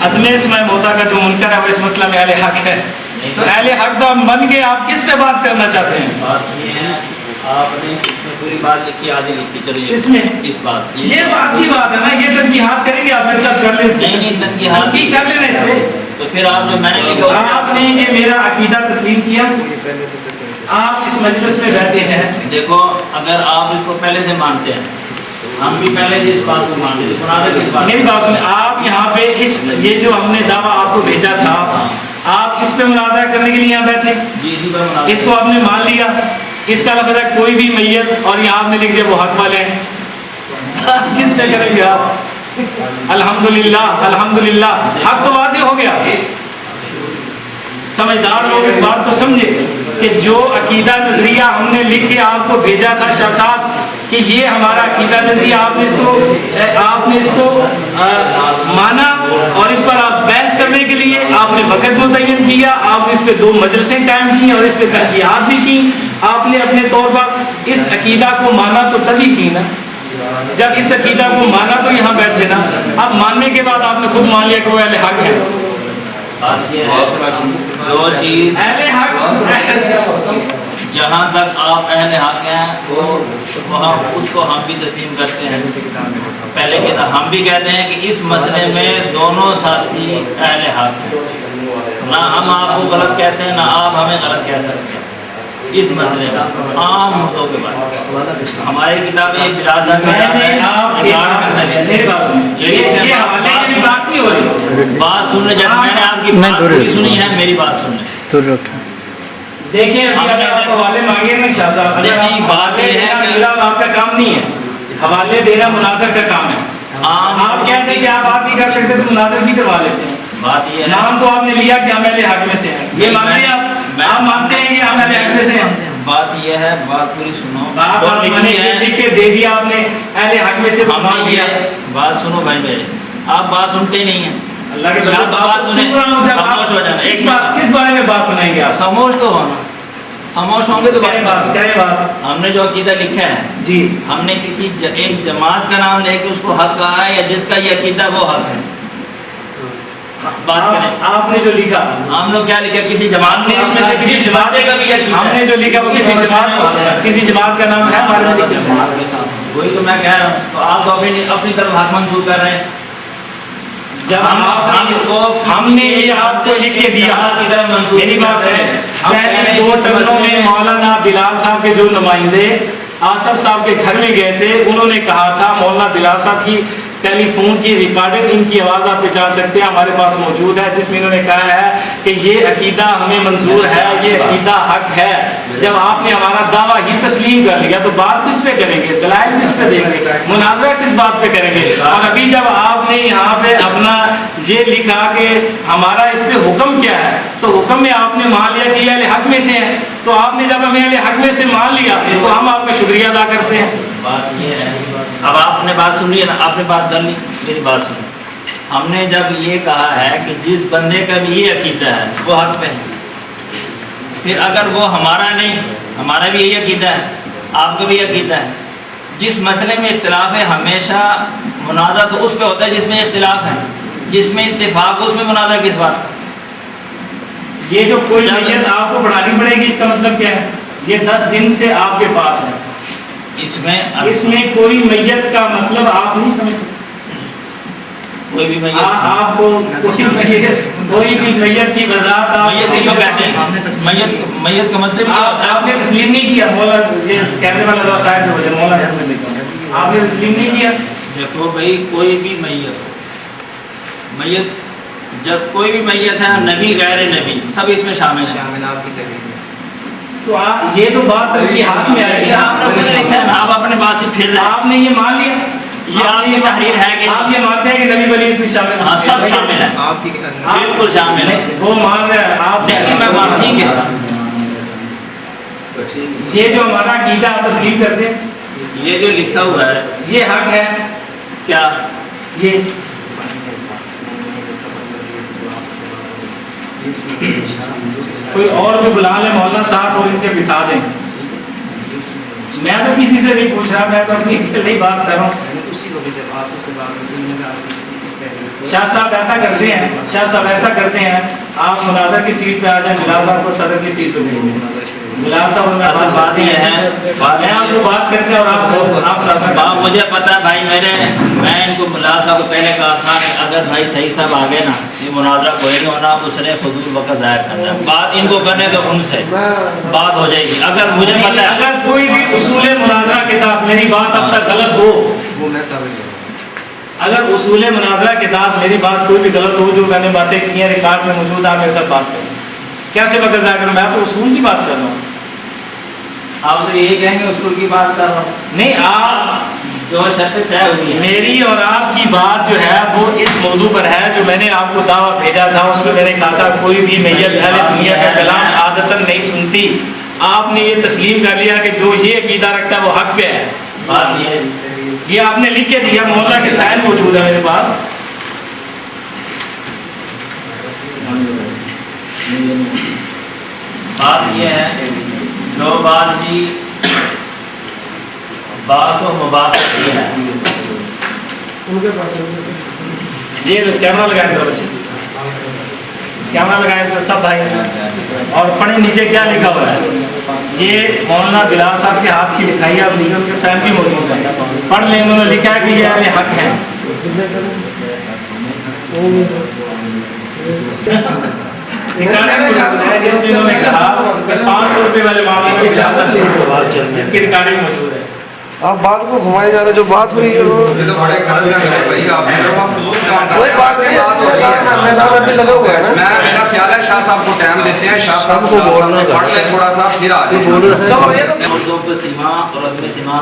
عدم سماع موتا کا جو منکر ہے وہ اس مسئلہ میں اہل حق ہے. تو اہل حق تو بن کے آپ کس پہ بات کرنا چاہتے ہیں؟ بات یہ ہے آپ نے اس میں پوری بات لکھی, آدھی لکھی. چلیے اس میں اس بات یہ بات کی بات ہے نا, یہ تنقیحات کریں گے آپ میرے ساتھ کر لیں. نہیں تنقیحات کی کر لینا اس پہ. تو پھر آپ جو میں نے لکھا آپ نے یہ میرا عقیدہ تسلیم کیا, آپ اس مجلس میں بیٹھے ہیں. دیکھو اگر آپ اس کو پہلے سے مانتے ہیں, ہم بھی پہلے سے اس بات کو مانتے ہیں. مناظر کس بات, میری بات سنیں, آپ یہاں پہ اس یہ جو ہم نے دعویٰ آپ کو بھیجا تھا, آپ اس پہ مناظرہ کرنے کے لیے یہاں بیٹھے, جی اسی پر مناظر, اس کو آپ نے مان لیا. اس کا لفظ ہے کوئی بھی میت, اور یہاں آپ نے لکھ دیا وہ حق والے ہیں. کس پہ کریں گے آپ؟ الحمدللہ الحمدللہ, حق تو واضح ہو گیا. سمجھدار لوگ اس بات کو سمجھے کہ جو عقیدہ نظریہ ہم نے لکھ کے آپ کو بھیجا تھا شاہ صاحب کہ یہ ہمارا عقیدہ نظریہ, آپ نے اس کو مانا, اور اس پر آپ بحث کرنے کے لیے آپ نے وقت متعین کیا, آپ نے اس پہ 2 مجلسیں قائم کی اور اس پہ تحقیقات بھی کی. آپ نے اپنے طور پر اس عقیدہ کو مانا تو تبھی کی نا, جب اس عقیدہ کو مانا تو یہاں بیٹھے نا. اب ماننے کے بعد آپ نے خود مان لیا کہ وہ اہل حق ہے. بات یہ ہے جو چیز اہل حق جہاں تک آپ اہل حق ہیں وہاں اس کو ہم بھی تسلیم کرتے ہیں. پہلے کہ ہم بھی کہتے ہیں کہ اس مسئلے میں دونوں ساتھی اہل حق ہیں, نہ ہم آپ کو غلط کہتے ہیں نہ آپ ہمیں غلط کہہ سکتے ہیں. اس مسئلے کا عام مردوں کے بعد ہماری کتابیں یہ بلال صاحب بات سننے, جب میں نے آپ کی بات پوری سنی ہے, میری بات سننے دیکھیں حوالے مانگے نا شاہ صاحب. بات یہ ہے کہ آپ کا کام نہیں ہے, حوالے دینا مناظر کا کام ہے. آپ کہتے ہیں کہ آپ بات نہیں کر سکتے تو مناظر بھی کروا لیتے ہیں. بات یہ ہے نام تو آپ نے لیا کہ ہم اہل حق میں سے ہیں, یہ مانتے ہیں آپ مانتے ہیں کہ ہم اہل حق میں سے ہیں. بات یہ ہے, بات پوری سنو, بات لکھ کے دے دیا آپ نے اہل حق میں سے, بات سنو بھائی میرے, آپ بات سنتے نہیں ہیں. اللہ کے بات سنیں, خاموش ہو جانا. کس بارے میں بات سنائیں گے آپ؟ خاموش تو ہونا, خاموش ہوں گے تو بات. ہم نے جو عقیدہ لکھا ہے جی, ہم نے کسی ایک جماعت کا نام لے کے اس کو حق کہا ہے, یا جس کا یہ عقیدہ وہ حق ہے. بات کریں آپ نے جو لکھا, ہم لوگ کیا لکھا, کسی جماعت نے اس میں سے کسی جماعت کا بھی ہم نے جو لکھا وہ کسی جماعت کا نام ہے ہمارے میں لکھا, وہی تو میں کہہ رہا ہوں. تو آپ اپنی طرف حق منظور کر رہے ہیں. جب ہم نے یہ آپ کو لکھ کے دیا, میری بات سنیں, پہلی 2 ٹرموں میں مولانا بلال صاحب کے جو نمائندے آصف صاحب کے گھر میں گئے تھے, انہوں نے کہا تھا مولانا بلال صاحب کی ٹیلی فون کی ریکارڈنگ, ان کی آواز آپ پہچان سکتے ہیں, ہمارے پاس موجود ہے, جس میں انہوں نے کہا ہے کہ یہ عقیدہ ہمیں منظور ہے, یہ عقیدہ حق ہے. جب آپ نے ہمارا دعویٰ ہی تسلیم کر لیا تو بات کس پہ کریں گے, دلائل کس پہ دیں گے, مناظرہ کس بات پہ کریں گے؟ اور ابھی جب آپ نے یہاں پہ اپنا یہ لکھا کہ ہمارا اس پہ حکم کیا ہے, تو حکم میں آپ نے مان لیا کہ یہ اہل حق میں سے ہیں. تو آپ نے جب ہمیں اہل حق میں سے مان لیا تو ہم آپ کا شکریہ ادا کرتے ہیں. بات یہ ہے, اب آپ نے بات سن لی نا, آپ نے بات کر لی, میری بات سنی. ہم نے جب یہ کہا ہے کہ جس بندے کا بھی یہ عقیدہ ہے وہ حق پہ ہے, پھر اگر وہ ہمارا نہیں, ہمارا بھی یہی عقیدہ ہے, آپ کا بھی عقیدہ ہے, جس مسئلے میں اختلاف ہے ہمیشہ مناظرہ تو اس پہ ہوتا ہے جس میں اختلاف ہے, جس میں اتفاق اس میں مناظرہ کس بات کا. یہ جو کوئی میت آپ کو بڑھانی پڑے گی, اس کا مطلب کیا ہے؟ یہ 10 دن سے آپ کے پاس ہے, اس میں کوئی میت کا مطلب آپ نہیں سمجھ سکتے. کوئی بھی میت, آپ کو کوئی بھی میت کی وضاحت میت کس کو کہتے ہیں, میت کا مطلب آپ نے تسلیم نہیں کیا. مولانا یہ کہنے والا صاحب جو مولانا صاحب نے لکھا, آپ نے تسلیم نہیں کیا. دیکھو بھائی, کوئی بھی میت جب کوئی بھی میت ہے نبی غیر نبی سب اس میں شامل ہیں. شامل آپ کی تحریر میں. تو یہ تو بات کی ہاتھ میں آئی ہے. آپ نے کچھ لکھا ہے آپ اپنے بات سے پھر رہے ہیں. آپ نے یہ مان لیا یہ آپ کی تحریر ہے کہ آپ یہ مانتے ہیں کہ نبی ولی اس میں شامل ہاں سب شامل ہیں آپ کی بالکل شامل ہے. وہ مان رہے ہیں آپ. لیکن میں بات ٹھیک ہے یہ جو ہمارا عقیدہ آپ تسلیم کرتے ہیں یہ جو لکھا ہوا ہے یہ حق ہے کیا یہ کوئی اور بھی بلا لیں مولانا صاحب اور ان سے بٹھا دیں. میں تو کسی سے نہیں پوچھ رہا میں تو اپنی اکیلی بات کر رہا ہوں. اسی کو جب آصف سے بات ہوتی ہے میں آپ اس پہلے شاہ صاحب ایسا کرتے ہیں شاہ صاحب ایسا کرتے ہیں آپ مناظر کی سیٹ پہ آ جائیں بلال صاحب کو صدر کی سیٹ پہ بھیج دیں. بلال صاحب میں اصل بات یہ ہے میں آپ کو بات کرتے ہیں اور آپ مجھے پتا ہے بھائی میں ان کو بلال صاحب کو پہلے کہا تھا کہ اگر بھائی صحیح صاحب آگے نا یہ مناظرہ کوئی نہیں ہونا اس نے فضول وقت ضائع کرنا ہے. بات ان کو کرنے تو ان سے بات ہو جائے گی. اگر مجھے پتا ہے اگر کوئی بھی اصول مناظرہ کتاب میری بات اب تک غلط ہو وہ میں ثابت کروں. اگر اصول مناظرہ کتاب میری بات کوئی بھی غلط ہو جو میں نے باتیں کی ہیں ریکارڈ میں موجود ہے میرے ساتھ بات کریں کیسے وقت ضائع کروں. میں تو اصول کی بات کر رہا ہوں. آپ تو یہی کہیں گے اصول کی بات کر رہا ہوں. نہیں آپ جو شرط طے ہوئی ہے میری اور آپ کی بات جو ہے وہ اس موضوع پر ہے جو میں نے آپ کو دعویٰ بھیجا تھا اس میں میں نے کہا تھا کوئی بھی میت اہل دنیا کا کلام عادتاً نہیں سنتی. آپ نے یہ تسلیم کر لیا کہ جو یہ عقیدہ رکھتا ہے وہ حق پہ ہے. بات یہ یہ آپ نے لکھ کے دیا مولانا کے سائن موجود ہے میرے پاس. بات یہ ہے جو بات کی باس و مباحث کی ہے یہ کیمرہ لگائیں ذرا بچے کیمرہ لگائیں اس میں سب بھائی اور پڑھیں نیچے کیا لکھا ہوا ہے. یہ مولانا بلال صاحب کے ہاتھ کی لکھائی ہے اور نیچے ان کے سائن بھی موجود ہے. پڑھ لیں انہوں نے لکھا ہے کہ یہ اہل حق ہے. جس میں انہوں نے کہا کہ 500 روپے والے معاملے کی اجازت کی ریکارڈنگ موجود ہے. آپ بات کو گھمائے جا رہے جو بات ہوئی ہے کوئی بات نہیں میں لگا ہوا ہے میرا خیال ہے شاہ صاحب کو ٹائم دیتے ہیں شاہ صاحب کو بولنا پڑھ لیں تھوڑا سا پھر آ جائیں. اردو پہ سما اور عدم سما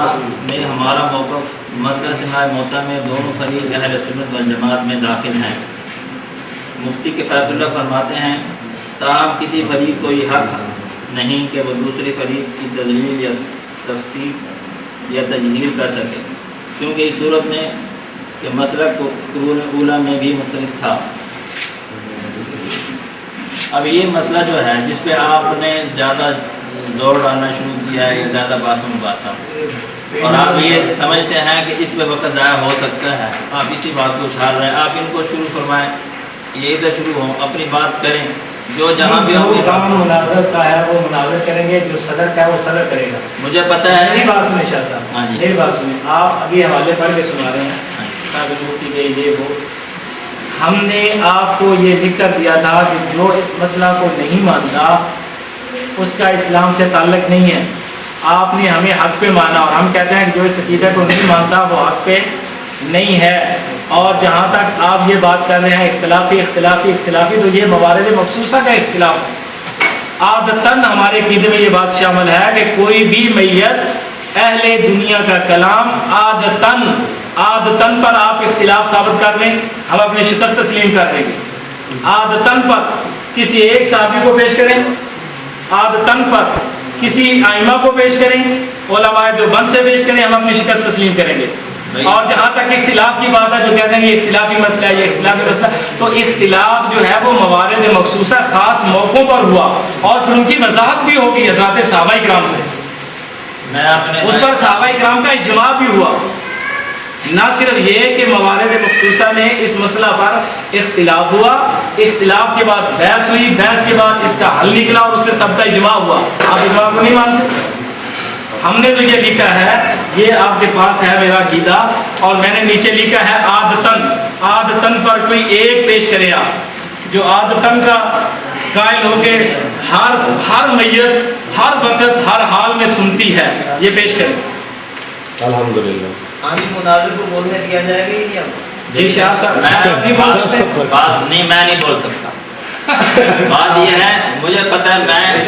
میں ہمارا موقف مسئلہ سماع موتا میں دونوں فریق اہل سنت والجماعت میں داخل ہیں. مفتی کفایت اللہ فرماتے ہیں تاہم کسی فریق کو یہ حق نہیں کہ وہ دوسری فریق کی تدلیل یا تفسیر یا تجہیل کر سکے کیونکہ اس صورت میں کہ مسئلہ کو قرون اولیٰ میں بھی مختلف تھا. اب یہ مسئلہ جو ہے جس پہ آپ نے زیادہ زور ڈالنا شروع کیا ہے یا زیادہ بات مباحثہ اور آپ یہ سمجھتے ہیں کہ اس پہ وقت ضائع ہو سکتا ہے آپ اسی بات کو اچھال رہے ہیں. آپ ان کو شروع فرمائیں یہ ادھر شروع ہوں اپنی بات کریں جو جہاں بھی جو کام مناظر کا ہے وہ مناظر کریں گے جو صدر کا ہے وہ صدر کرے گا. مجھے پتہ ہے میری بات سنیں شاہ صاحب ہاں جی میری بات سنیں. آپ ابھی حوالے پڑھ کے سنا رہے ہیں قابل مفتی کے یہ وہ ہم نے آپ کو یہ لکھ کر دیا تھا کہ جو اس مسئلہ کو نہیں مانتا اس کا اسلام سے تعلق نہیں ہے. آپ نے ہمیں حق پہ مانا اور ہم کہتے ہیں کہ جو اس عقیدہ کو نہیں مانتا وہ حق پہ نہیں ہے. اور جہاں تک آپ یہ بات کر رہے ہیں اختلافی تو یہ موارد مخصوصہ کا اختلاف ہے. عادتاً ہمارے عقیدے میں یہ بات شامل ہے کہ کوئی بھی میت اہل دنیا کا کلام عادتاً پر آپ اختلاف ثابت کر دیں ہم اپنی شکست تسلیم کر دیں گے. عادتاً پر کسی ایک صحابی کو پیش کریں عادتاً پر کسی ائمہ کو پیش کریں علماء دیوبند سے پیش کریں ہم اپنی شکست تسلیم کریں گے. اور جہاں تک اختلاف کی بات ہے جو کہتے ہیں یہ اختلافی مسئلہ ہے یہ اختلافی مسئلہ تو اختلاف جو ہے وہ موارد مخصوصہ خاص موقعوں پر ہوا اور پھر ان کی وضاحت بھی ہوگی حضرات صحابہ کرام سے. اس پر صحابہ کرام کا اجماع بھی ہوا. نہ صرف یہ کہ موارد مخصوصہ میں اس مسئلہ پر اختلاف ہوا اختلاف کے بعد بحث ہوئی بحث کے بعد اس کا حل نکلا اور اس پہ سب کا اجماع ہوا. آپ اجماع کو نہیں مانتے. ہم نے تو یہ لکھا ہے یہ آپ کے پاس ہے میرا عقیدہ اور میں نے نیچے لکھا ہے عادتاً پر کوئی ایک پیش کرے آپ جو عادتاً کا قائل ہو کے ہر میت ہر وقت ہر حال میں سنتی ہے یہ پیش کرے. الحمدللہ آمین مناظر کو بولنے دیا جائے گا یا نہیں. جی شاہ صاحب نہیں بول سکتے بات نہیں، میں نہیں بول سکتا. بات یہ ہے مجھے پتہ ہے میں اس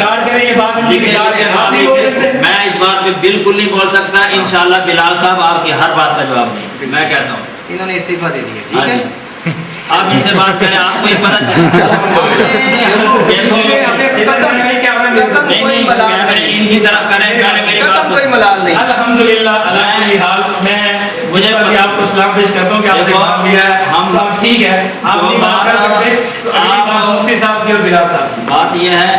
بات پہ بالکل نہیں بول سکتا. انشاءاللہ بلال صاحب آپ کی ہر بات کا جواب نہیں میں کہتا ہوں. انہوں نے استعفیٰ دے دیا. ٹھیک ہے آپ ان سے بات کریں آپ کو یہ پتہ ان کی طرف کریں میری بات کوئی ملال نہیں. الحمدللہ الحال میں مجھے آپ کو سلام پیش کرتا ہوں کہ آپ نے کام کیا ہے. ہم ٹھیک ہے آپ نہیں بات کر سکتے تو آپ مفتی صاحب کی اور بلال صاحب کی. بات یہ ہے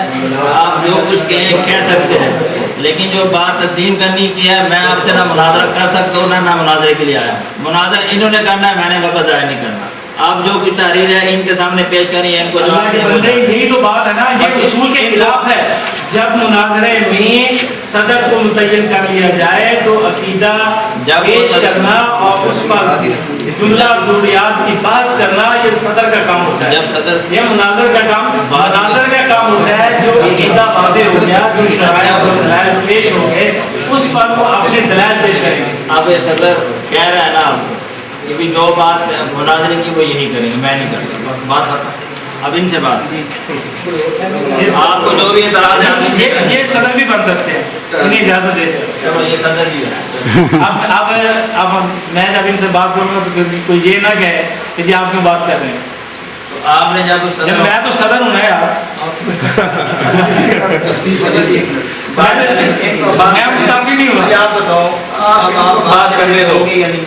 آپ جو کچھ کہہ سکتے ہیں لیکن جو بات تسلیم کرنی کی ہے میں آپ سے نہ مناظرہ کر سکتا ہوں نہ مناظرے کے لیے آیا. مناظرہ انہوں نے کرنا ہے میں نے وقت ضائع نہیں کرنا. آپ جو کچھ تحریر ہے ان کے سامنے پیش کریں ان کو جواب دیں. یہی تو بات ہے نا یہ اصول کے خلاف ہے. جب مناظرے میں صدر کو متعین کر لیا جائے تو عقیدہ پیش کرنا اور اس پر جملہ ضروریات کی بحث کرنا یہ صدر کا کام ہوتا ہے. جب صدر یہ مناظر کا کام ہوتا ہے جو عقیدہ واضح ہو گیا جو شرائع اور دلائل پیش ہو گئے اس پر وہ اپنے دلائل پیش کریں گے. اب یہ صدر کہہ رہا ہے نا آپ کہ بھی جو بات مناظرے کی وہ یہی کریں گے میں نہیں کرتا. بس بات ختم. اب ان سے بات آپ کو جو بھی اعتراض ہے یہ صدر بھی بن سکتے ہیں انہیں اجازت دے دیں. چلو یہ صدر ہی ہے. اب میں جب ان سے بات کروں گا تو کوئی یہ نہ کہے کہ جی آپ کیوں بات کر رہے ہیں. تو آپ نے جب میں تو صدر ہوں نا یار میں مستعفی نہیں ہوں. آپ بتاؤ آپ بات کرنے دو گے یا نہیں؟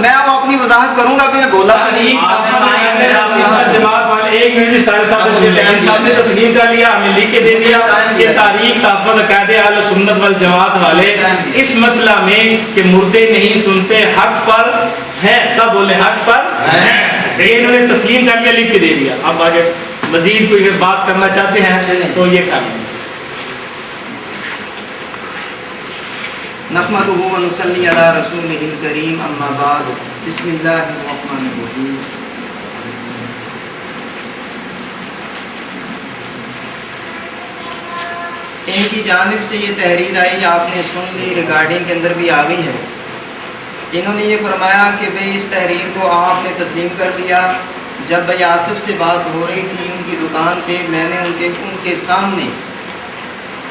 میں اپنی وضاحت کروں گا. ابھی میں بولا ایک منٹ صاحب نے تسلیم کر لیا ہمیں لکھ کے دے دیا کہ تاریخ تحفظ عقائد اہل سنت والجماعت والے اس مسئلہ میں کہ مردے نہیں سنتے حق پر ہیں. سب بولے حق پر ہیں. انہوں نے تسلیم کر لیا لکھ کے دے دیا. اب آگے مزید کوئی بات کرنا چاہتے ہیں تو یہ کر لیں. نحمدہ و نصلی علی رسولہ الکریم اما بعد بسم اللہ الرحمن الرحیم. ان کی جانب سے یہ تحریر آئی آپ نے سن لی ریکارڈنگ کے اندر بھی آ گئی ہے. انہوں نے یہ فرمایا کہ بھئی اس تحریر کو آپ نے تسلیم کر دیا. جب بھائی آصف سے بات ہو رہی تھی ان کی دکان پہ میں نے ان کے سامنے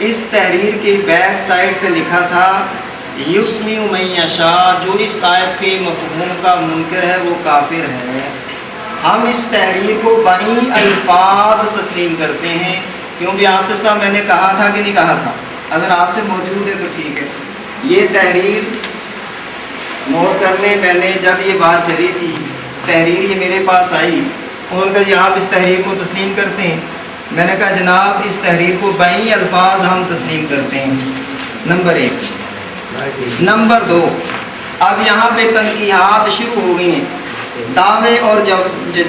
اس تحریر کے بیک سائڈ پہ لکھا تھا یسمی من یشاء. جو اس آیت کے مفہوم کا منکر ہے وہ کافر ہے. ہم اس تحریر کو بنی الفاظ تسلیم کرتے ہیں. کیوں بھی آصف صاحب میں نے کہا تھا کہ نہیں کہا تھا؟ اگر آصف موجود ہے تو ٹھیک ہے. یہ تحریر نوٹ کر لیں. میں نے جب یہ بات چلی تھی تحریر یہ میرے پاس آئی انہوں نے کہا جی آپ اس تحریر کو تسلیم کرتے ہیں. میں نے کہا جناب اس تحریر کو بنی الفاظ ہم تسلیم کرتے ہیں. نمبر 1. نمبر 2 اب یہاں پہ تنقیحات شروع ہو گئی ہیں. دعوے اور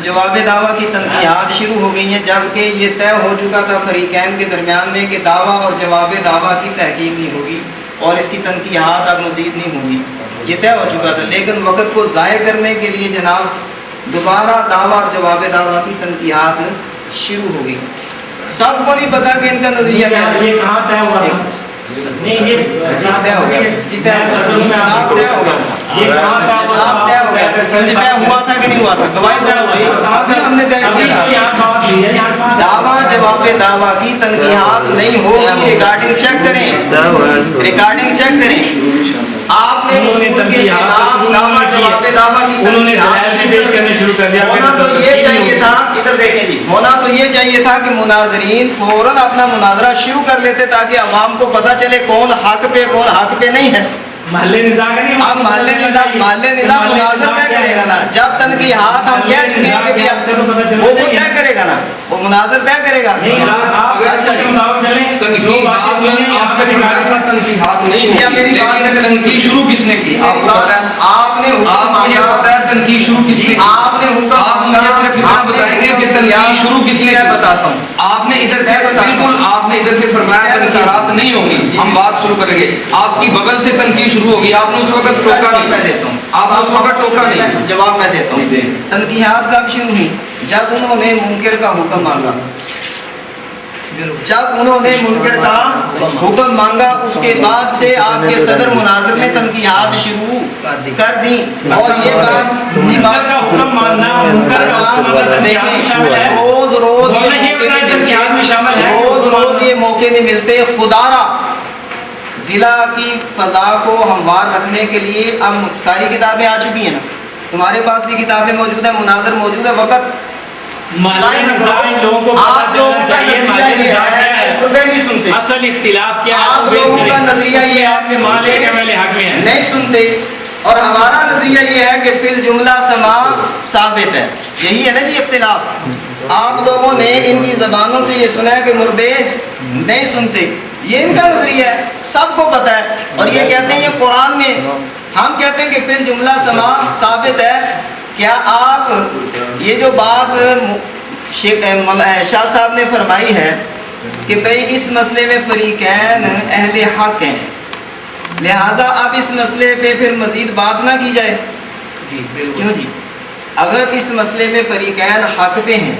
جواب دعویٰ کی تنقیحات شروع ہو گئی ہیں جبکہ یہ طے ہو چکا تھا فریقین کے درمیان میں کہ دعویٰ اور جواب دعویٰ کی تحقیق نہیں ہوگی اور اس کی تنقیحات اب مزید نہیں ہوگی. یہ طے ہو چکا تھا لیکن وقت کو ضائع کرنے کے لیے جناب دوبارہ دعویٰ اور جواب دعویٰ کی تنقیحات شروع ہو گئی. سب کو نہیں پتا کہ ان کا نظریہ کیا ہے. یہ کہاں طے ہوا تھا؟ نہیں یہ طے ہو گیا. جناب طے ہو گیا. یہ کہاں طے ہو گیا؟ طے ہوا تھا کہ نہیں ہوا تھا؟ گواہی دو بھائی. ابھی ہم نے طے کیا تھا. دعویٰ جواب دعویٰ کی تنقیحات نہیں ہوگی. ریکارڈنگ چیک کریں. ریکارڈنگ چیک کریں. آپ نے اصول کے خلاف دعویٰ جواب دعویٰ کی تنقیحات ہونا تو یہ چاہیے تھا. ادھر دیکھیں جی ہونا تو یہ چاہیے تھا کہ مناظرین فوراً اپنا مناظرہ شروع کر لیتے تاکہ عوام کو پتہ چلے کون حق پہ نہیں ہے. محلے نظام کا نہیں. اب محلے نظام مناظر طے کرے گا نا. جب تنقیحات ہم کہہ چکے ہیں کہ وہ طے کرے گا نا. وہ مناظر طے کرے گا. تنقیحات نہیں ہوگی. تنقید شروع کس نے کی؟ آپ کو پتا ہے. آپ نے پتا ہے تنقید شروع کس نے کی؟ آپ نے حکم. آپ مجھے صرف اتنا بتائیں گے کہ تنقید شروع کس نے کی؟ بتاتا ہوں. آپ نے ادھر سے بالکل آپ نے ادھر سے فرمایا تنقیحات نہیں ہوگی. ہم بات شروع کریں گے. آپ کی بغل سے تنقید شروع ہوگی. آپ نے اس وقت ٹوکا نہیں. میں دیتا ہوں. آپ نے اس وقت ٹوکا نہیں. جواب میں دیتا ہوں. تنقیحات کب شروع ہوئی؟ جب انہوں نے منکر کا حکم مانگا. جب انہوں نے منکر کا حکم مانگا اس کے بعد سے آپ کے صدر مناظر نے تنقیحات شروع کر دی اور یہ بات منکر کا حکم ماننا، منکر کا حکم ماننا تنقیحات میں شامل ہے؟ روز روز مولانا یہ بتائیں تنقیحات میں شامل ہے؟ روز یہ موقع نہیں ملتے. خدا را ضلع کی فضا کو ہموار رکھنے کے لیے اب ساری کتابیں آ چکی ہیں نا، تمہارے پاس بھی کتابیں موجود ہیں، مناظر موجود ہے. وقت لوگوں کو آپ لوگوں کا نظریہ یہ ہے، مردے نہیں سنتے. اصل اختلاف کیا ہے؟ آپ لوگوں کا نظریہ یہ ہے کہ مالک اہل حق میں ہے، نہیں سنتے، اور ہمارا نظریہ یہ ہے کہ فی الجملہ سما ثابت ہے. یہی ہے نا جی اختلاف. آپ لوگوں نے ان کی زبانوں سے یہ سنا ہے کہ مردے نہیں سنتے، یہ ان کا نظریہ ہے، سب کو پتہ ہے. اور یہ کہتے ہیں یہ قرآن میں، ہم کہتے ہیں کہ فی الجملہ سما ثابت ہے. کیا آپ یہ جو بات شاہ صاحب نے فرمائی ہے کہ بھئی اس مسئلے میں فریقین اہل حق ہیں، لہذا اب اس مسئلے پہ پھر مزید بات نہ کی جائے؟ کیوں جی؟ اگر اس مسئلے میں فریقین حق پہ ہیں،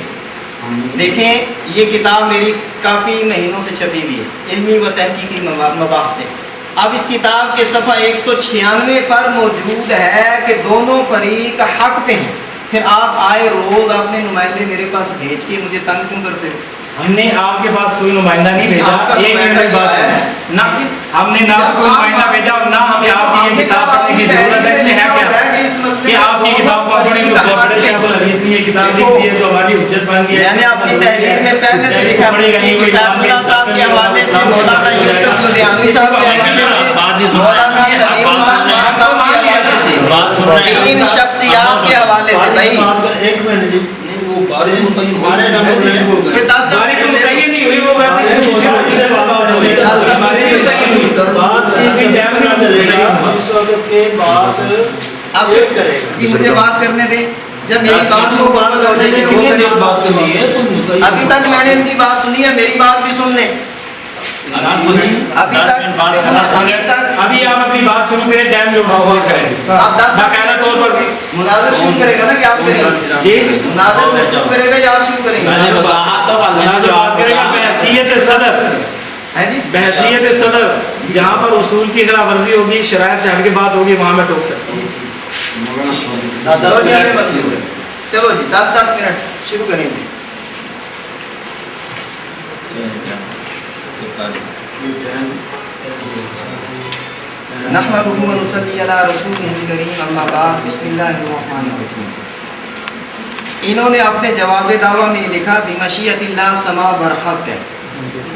دیکھیں یہ کتاب میری کافی مہینوں سے چھپی ہوئی ہے، علمی و تحقیقی مباحث سے. اب اس کتاب کے صفحہ 196 پر موجود ہے کہ دونوں فریق حق پہ ہیں. پھر آپ آئے روز اپنے نمائندے میرے پاس بھیج کے مجھے تنگ کیوں کرتے ہو؟ ہم نے آپ کے پاس کوئی نمائندہ نہیں بھیجا. ایک منٹ کی بات ہے، نہ ہم نے نہ کوئی نمائندہ بھیجا اور نہ ہمیں آپ کی یہ کتاب پڑھنے کی ضرورت ہے. اس لیے ہے کیا کہ آپ کی کتاب کو پڑھیں تو بڑے شیخ الحدیث نے یہ کتاب لکھ دی ہے جو ہماری حجت بن گئی ہے. میں نے اپنی تحریر میں پہلے سے لکھا ہے کہ کتاب اللہ صاحب کے حوالے سے، مولانا یوسف لدھیانوی صاحب کے حوالے سے، مولانا سلیم اللہ خان صاحب کے حوالے سے، تین شخصیات کے حوالے سے. بھائی ایک منٹ جی، وہ بارے پھر 10 ہماری تو متعین نہیں ہوئی، وہ ویسے بات کی اس وقت کے بعد اب کرے گا. جی مجھے بات کرنے دیں. جب میری بات کو بات ہو جائے گی کتنی دیر بات کرنی ہے تو ابھی تک میں نے ان کی بات سنی ہے، میری بات بھی سن لیں. ابھی آپ اپنی بات شروع کریں، ٹائم جو ہوا کریں. آپ 10 باقاعدہ طور پر مناظر شروع کرے گا نا کہ آپ کریں گے؟ جی مناظر شروع کرے گا یا آپ شروع کریں گے؟ جو بات کرے گا بحیثیت صدر، ہے جی بحیثیت صدر جہاں پر اصول کی خلاف ورزی ہوگی، شرائط سے ہٹ کے بات ہوگی، وہاں میں ٹوک سکتا ہوں. چلو جی 10 منٹ شروع کریں گے. نحمدہ و نصلی علی رسولہ الکریم، اما بعد، بسم اللہ الرحمن الرحیم. انہوں نے اپنے جواب دعویٰ میں لکھا بمشیت اللہ سما برحق ہے.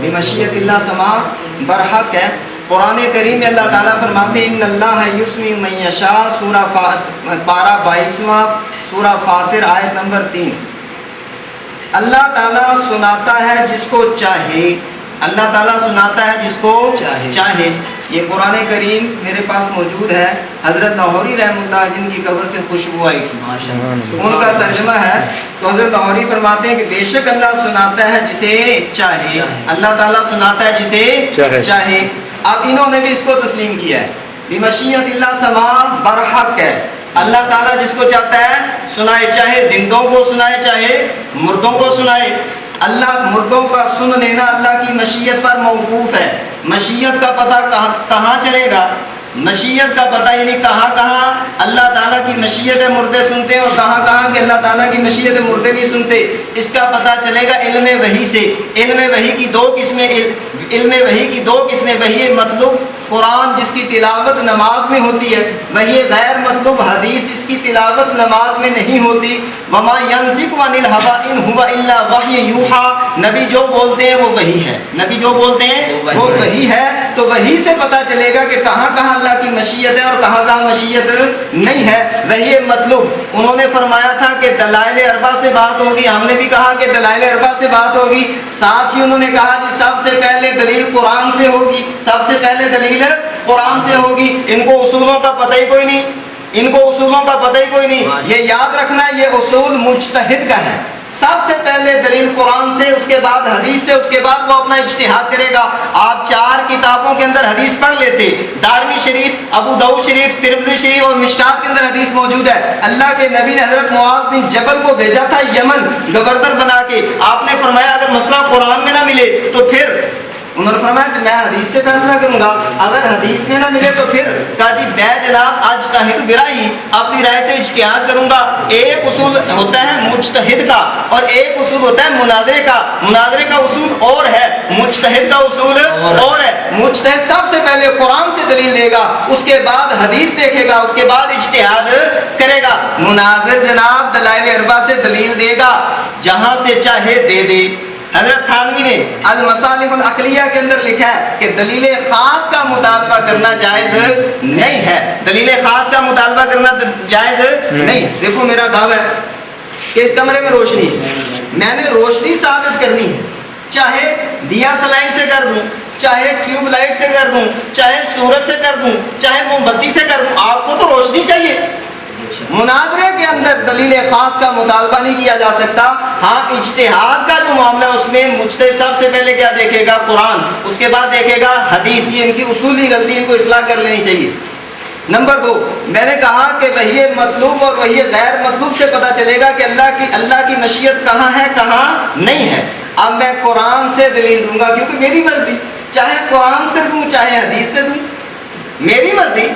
بمشیت اللہ سما برحق ہے. قرآن کریم میں اللہ تعالیٰ فرماتے ہیں ان اللہ یسمیع من یشاء، سورہ پارہ 22واں، سورہ فاطر آیت نمبر 3. اللہ تعالیٰ سناتا ہے جس کو چاہے، اللہ تعالیٰ سناتا ہے جس کو چاہے. یہ قرآن کریم میرے پاس موجود ہے. حضرت لاہوری رحم اللہ جن کی قبر سے خوشبو آئی تھی، ان کا ترجمہ ہے. تو حضرت لاہوری فرماتے ہیں کہ بے شک اللہ سناتا ہے جسے چاہے، اللہ تعالیٰ سناتا ہے جسے چاہے. اب انہوں نے بھی اس کو تسلیم کیا ہے. بمشیت اللہ سما برحق ہے. اللہ تعالیٰ جس کو چاہتا ہے سنائے، چاہے زندوں کو سنائے چاہے مردوں کو سنائے. اللہ مردوں کا سن لینا اللہ کی مشیت پر موقوف ہے. مشیت کا پتہ کہاں چلے گا؟ مشیت کا پتہ یعنی کہاں کہاں اللہ تعالیٰ کی مشیت مردے سنتے ہیں اور کہاں کہاں کہ اللہ تعالیٰ کی مشیت مردے نہیں سنتے. اس کا پتہ چلے گا علم وحی سے. علم وحی کی دو قسمیں، علم وحی کی دو قسمیں، وحی مطلوب قرآن جس کی تلاوت نماز میں ہوتی ہے، وحی غیر مطلوب حدیث جس کی تلاوت نماز میں نہیں ہوتی. وما ينطق عن الهوى ان هو الا وحی یوحى. نبی جو بولتے ہیں وہ وحی ہے، نبی جو بولتے ہیں وہ وحی ہے. تو وحی سے پتہ چلے گا کہ کہاں کہاں اللہ کی مشیت ہے اور کہاں کہاں مشیت نہیں ہے. وحی مطلوب انہوں نے فرمایا تھا کہ دلائل اربع سے بات ہوگی، ہم نے بھی کہا کہ دلائل اربع سے بات ہوگی. ساتھ ہی انہوں نے کہا کہ سب سے پہلے دلیل قرآن سے ہوگی، سب سے پہلے دلیل قرآن سے ہوگی. ان کو اصولوں کا پتہ ہی کوئی نہیں، ان کو اصولوں کا پتہ ہی کوئی نہیں. یہ یاد رکھنا ہے یہ اصول مجتہد کا ہے. سب سے پہلے دلیل قرآن سے، اس کے بعد حدیث سے، اس کے بعد وہ اپنا اجتہاد کرے گا۔ آپ 4 کتابوں کے اندر حدیث پڑھ لیتے، دارمی شریف، ابو داؤد شریف، ترمذی شریف اور مشکات کے اندر حدیث موجود ہے۔ اللہ کے نبی نے حضرت معاذ بن جبل کو بھیجا تھا یمن گورنر بنا کے، آپ نے فرمایا اگر مسئلہ قرآن میں نہ ملے تو پھر انہوں نے فرمایا کہ میں حدیث سے فیصلہ کروں گا، اگر حدیث میں نہ ملے تو پھر کہا جی میں جناب اجتہد برائی، اپنی رائے سے اجتہاد کروں گا۔ ایک اصول ہوتا ہے مجتہد کا اور ایک اصول ہوتا ہے مناظرے کا۔ مناظرے کا اصول اور ہے، مجتہد کا اصول اور ہے۔ مجتہد سب سے پہلے قرآن سے دلیل لے گا، اس کے بعد حدیث دیکھے گا، اس کے بعد اجتہاد کرے گا۔ مناظر جناب دلائل اربع سے دلیل دے گا، جہاں سے چاہے دے دے۔ حضرت تھانوی نے المصالح العقلیہ کے اندر لکھا ہے کہ دلیل خاص کا مطالبہ کرنا جائز نہیں ہے، دلیل خاص کا مطالبہ کرنا جائز نہیں۔ دیکھو میرا دعویٰ ہے کہ اس کمرے میں روشنی ہے، میں نے روشنی ثابت کرنی ہے، چاہے دیا سلائی سے کر دوں، چاہے ٹیوب لائٹ سے کر دوں، چاہے سورج سے کر دوں، چاہے موم بتی سے کر دوں، آپ کو تو روشنی چاہیے۔ مناظرے کے اندر دلیل خاص کا مطالبہ نہیں کیا جا سکتا۔ ہاں اجتہاد کا جو معاملہ اس میں مجتہد سب سے پہلے کیا دیکھے گا؟ قرآن، اس کے بعد دیکھے گا حدیث۔ یہ ان کی اصولی غلطی، ان کو اصلاح کر لینی چاہیے۔ نمبر 2، میں نے کہا کہ وہی مطلوب اور وہی غیر مطلوب سے پتہ چلے گا کہ اللہ کی مشیت کہاں ہے کہاں نہیں ہے۔ اب میں قرآن سے دلیل دوں گا کیونکہ میری مرضی، چاہے قرآن سے دوں چاہے حدیث سے دوں، میری مرضی۔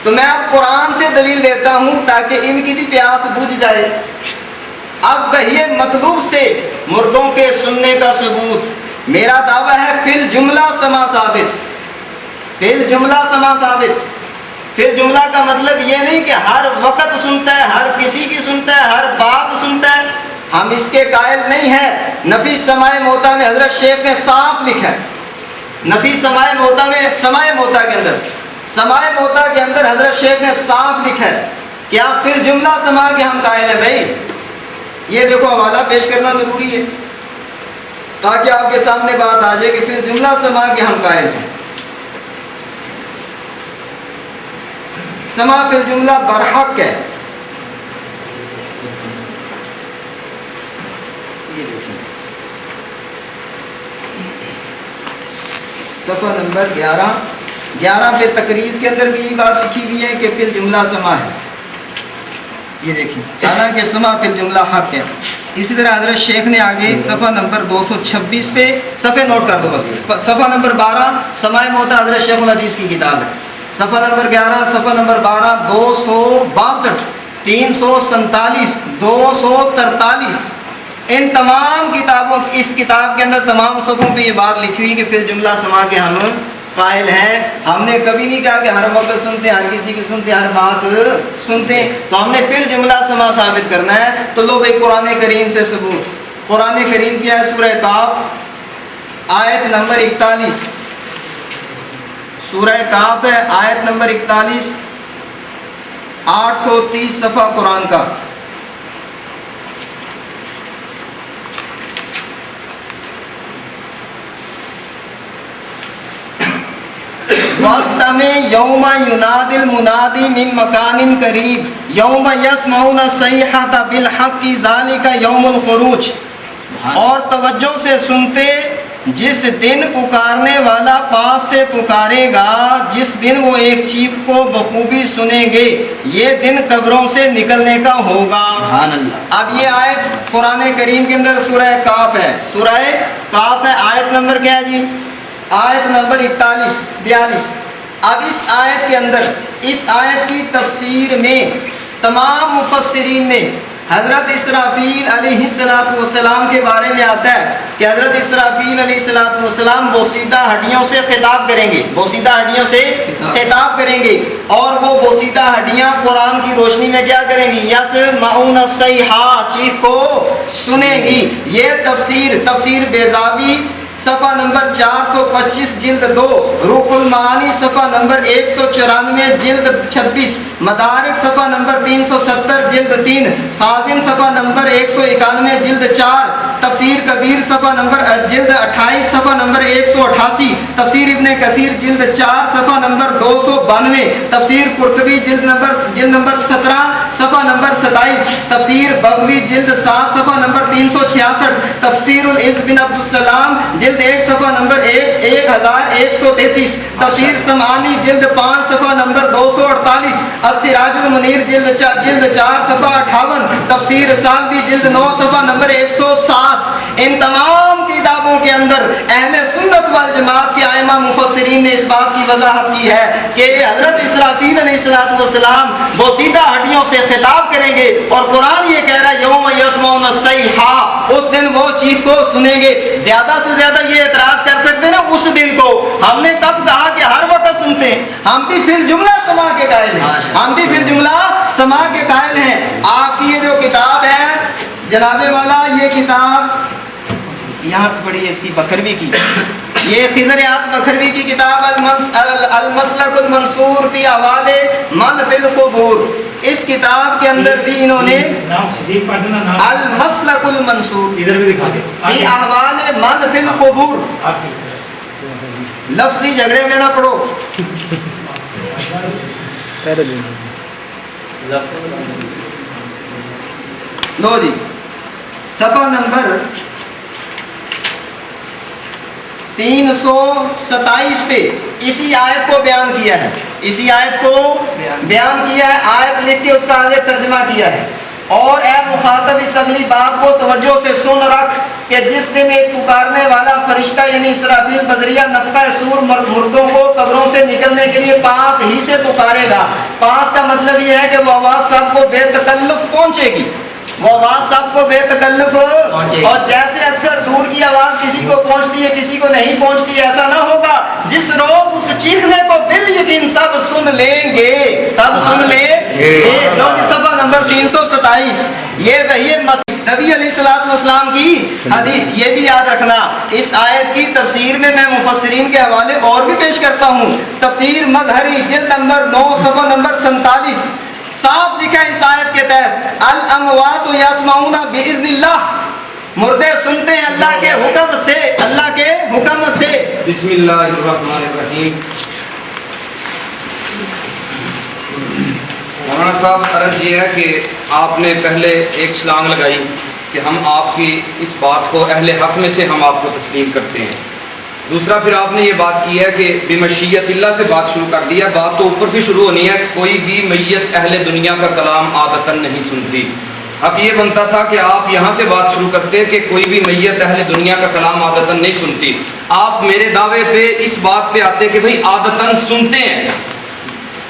تو میں اب قرآن سے دلیل دیتا ہوں تاکہ ان کی بھی پیاس بجھ جائے۔ اب وہی مطلوب سے مردوں کے سننے کا ثبوت، میرا دعویٰ ہے فی الجملہ سما ثابت، فی الجملہ سما ثابت۔ فی الجملہ کا مطلب یہ نہیں کہ ہر وقت سنتا ہے، ہر کسی کی سنتا ہے، ہر بات سنتا ہے، ہم اس کے قائل نہیں ہیں۔ نفی سماع موتا میں حضرت شیخ نے صاف لکھا ہے، نفی سماع موتا میں، سماع موتا کے اندر، سماع موتا کے اندر حضرت شیخ نے صاف لکھا ہے کہ آپ پھر جملہ سماع کے ہم قائل ہیں۔ بھائی یہ دیکھو حوالہ پیش کرنا ضروری ہے تاکہ آپ کے سامنے بات آ جائے کہ پھر جملہ سماع کے ہم قائل ہیں۔ سماع فی الجملہ برحق ہے۔ صفحہ نمبر 11 پہ تقریض کے اندر بھی یہ بات لکھی ہوئی ہے کہ فی الجملہ سما ہے۔ یہ دیکھیں، حالانکہ سما فی الجملہ حق ہے۔ اسی طرح حضرت شیخ نے آگے صفحہ نمبر 226 پہ، صفحہ نوٹ کر دو بس، صفحہ نمبر 12 سماع موتا حضرت شیخ الحدیث کی کتاب ہے، صفحہ نمبر 11، صفحہ نمبر 12، 262، 347، 243، ان تمام کتابوں، اس کتاب کے اندر تمام صفحوں پہ یہ بات لکھی ہوئی کہ فی الجملہ سما کے ہم قائل ہیں۔ ہم نے کبھی نہیں کہا کہ ہر وقت سنتے ہیں، ہر کسی کی سنتے ہیں، ہر بات سنتے ہیں، تو ہم نے فی الجملہ سما ثابت کرنا ہے۔ تو لو بھائی قرآن کریم سے ثبوت، قرآن کریم کی ہے سورہ کاف آیت نمبر 41، سورہ کاف ہے آیت نمبر 41، 830 صفحہ قرآن کا۔ واستمع یوم ینادی المنادی من مکان قریب یوم یسمعون الصیحۃ بالحق ذالک یوم الخروج، اور توجہ سے سنتے جس دن پکارنے والا پاس سے پکارے گا، جس دن وہ ایک چیخ کو بخوبی سنیں گے، یہ دن قبروں سے نکلنے کا ہوگا۔ سبحان اللہ۔ اب یہ آیت قرآن کریم کے اندر سورہ کاف ہے، سورہ کاف ہے، آیت نمبر کیا ہے جی؟ آیت نمبر 42۔ اب اس آیت کے اندر، اس آیت کی تفسیر میں تمام مفسرین نے حضرت اسرافیل علیہ السلام کے بارے میں آتا ہے کہ حضرت اسرافیل علیہ السلام بوسیدہ ہڈیوں سے خطاب کریں گے، بوسیدہ ہڈیوں سے خطاب کریں گے، اور وہ بوسیدہ ہڈیاں قرآن کی روشنی میں کیا کریں گی؟ یسمعون الصیحہ، چیخ کو سنیں گی۔ یہ تفسیر بیضاوی صفحہ نمبر 425 جلد 2، روح المعانی صفحہ نمبر 194 جلد 26، مدارک صفحہ نمبر 370 جلد 3، خازن صفحہ نمبر 191 جلد 4، تفسیر کبیر صفحہ نمبر جلد 28 صفحہ نمبر 188، تفسیر ابن کثیر جلد 4 صفحہ نمبر 292، تفسیر قرطبی جلد نمبر 17 صفحہ نمبر 27، تفسیر بغوی جلد 7 صفحہ نمبر 366، تفسیر العز بن عبد السلام جلد 1 صفحہ نمبر 1133، تفسیر سمعانی جلد 5 صفحہ نمبر 248، السراج المنیر جلد 4 صفحہ 58، تفسیر سالبی جلد 9 صفحہ نمبر 160۔ ان تمام کتابوں کے اندر اہل سنت والجماعت کے ائمہ مفسرین نے اس بات کی وضاحت کی ہے کہ حضرت اسرافیل علیہ السلام وہ سیدھا ہڈیوں سے خطاب کریں گے، اور قرآن یہ کہہ رہا ہے یوم یسمعون الصیحہ، اس دن وہ چیخ کو سنیں گے۔ زیادہ سے زیادہ یہ اعتراض کر سکتے ہیں نا اس دن کو، ہم نے کب کہا کہ ہر وقت سنتے ہیں؟ ہم بھی فی الجملہ سماع کے قائل ہیں، ہم بھی فی الجملہ سماع کے قائل ہیں۔ آپ کی یہ جو کتاب ہے جناب والا، یہ کتاب یہاں پڑھی ہے اس کی بکھروی کی، یہ خضریات بکھروی کی کتاب المسلک المنصور فی احوال من فی القبور، اس کتاب کے اندر بھی انہوں نے المسلک المنصور ادھر بھی دکھا دیں فی احوال من فی القبور، لفظی جھگڑے میں نہ پڑھو۔ لو جی صفحہ نمبر 327 پہ اسی آیت کو بیان کیا ہے، اسی آیت کو بیان کیا ہے، آیت لکھ کے اس کا آگے ترجمہ کیا ہے۔ اور اے مخاطب اس اگلی بات کو توجہ سے سن رکھ کہ جس دن ایک پکارنے والا فرشتہ یعنی اسرافیل بذریعہ نفخہ صور مردوں کو قبروں سے نکلنے کے لیے پاس ہی سے پکارے گا۔ پاس کا مطلب یہ ہے کہ وہ آواز سب کو بے تکلف پہنچے گی، وہ آواز سب کو بے تکلف، اور جیسے اکثر دور کی آواز کسی کو پہنچتی ہے کسی کو نہیں پہنچتی، ایسا نہ ہوگا۔ جس روز اس چیخنے کو بالیقین سب سن لیں گے، سب سن لیں گے۔ لو جی صفحہ نمبر 327، یہ وہی نبی علیہ السلام کی حدیث، یہ بھی یاد رکھنا۔ اس آیت کی تفسیر میں مفسرین کے حوالے اور بھی پیش کرتا ہوں۔ تفسیر مظہری جلد نمبر 9 صفحہ نمبر 47، صاف لکھا ہے اس آیت کے تحت الاموات یسمعون باذن اللہ، مردے سنتے ہیں اللہ کے حکم سے، اللہ کے حکم سے۔ بسم اللہ الرحمن الرحیم۔ مولانا صاحب عرض یہ ہے کہ آپ نے پہلے ایک چھلانگ لگائی کہ ہم آپ کی اس بات کو اہل حق میں سے ہم آپ کو تسلیم کرتے ہیں۔ دوسرا پھر آپ نے یہ بات کی ہے کہ بمشیت اللہ سے بات شروع کر دی ہے، بات تو اوپر سے شروع ہونی ہے، کوئی بھی میت اہل دنیا کا کلام عادتاً نہیں سنتی۔ اب یہ بنتا تھا کہ آپ یہاں سے بات شروع کرتے کہ کوئی بھی میت اہل دنیا کا کلام عادتاً نہیں سنتی، آپ میرے دعوے پہ اس بات پہ آتے کہ بھئی عادتاً سنتے ہیں،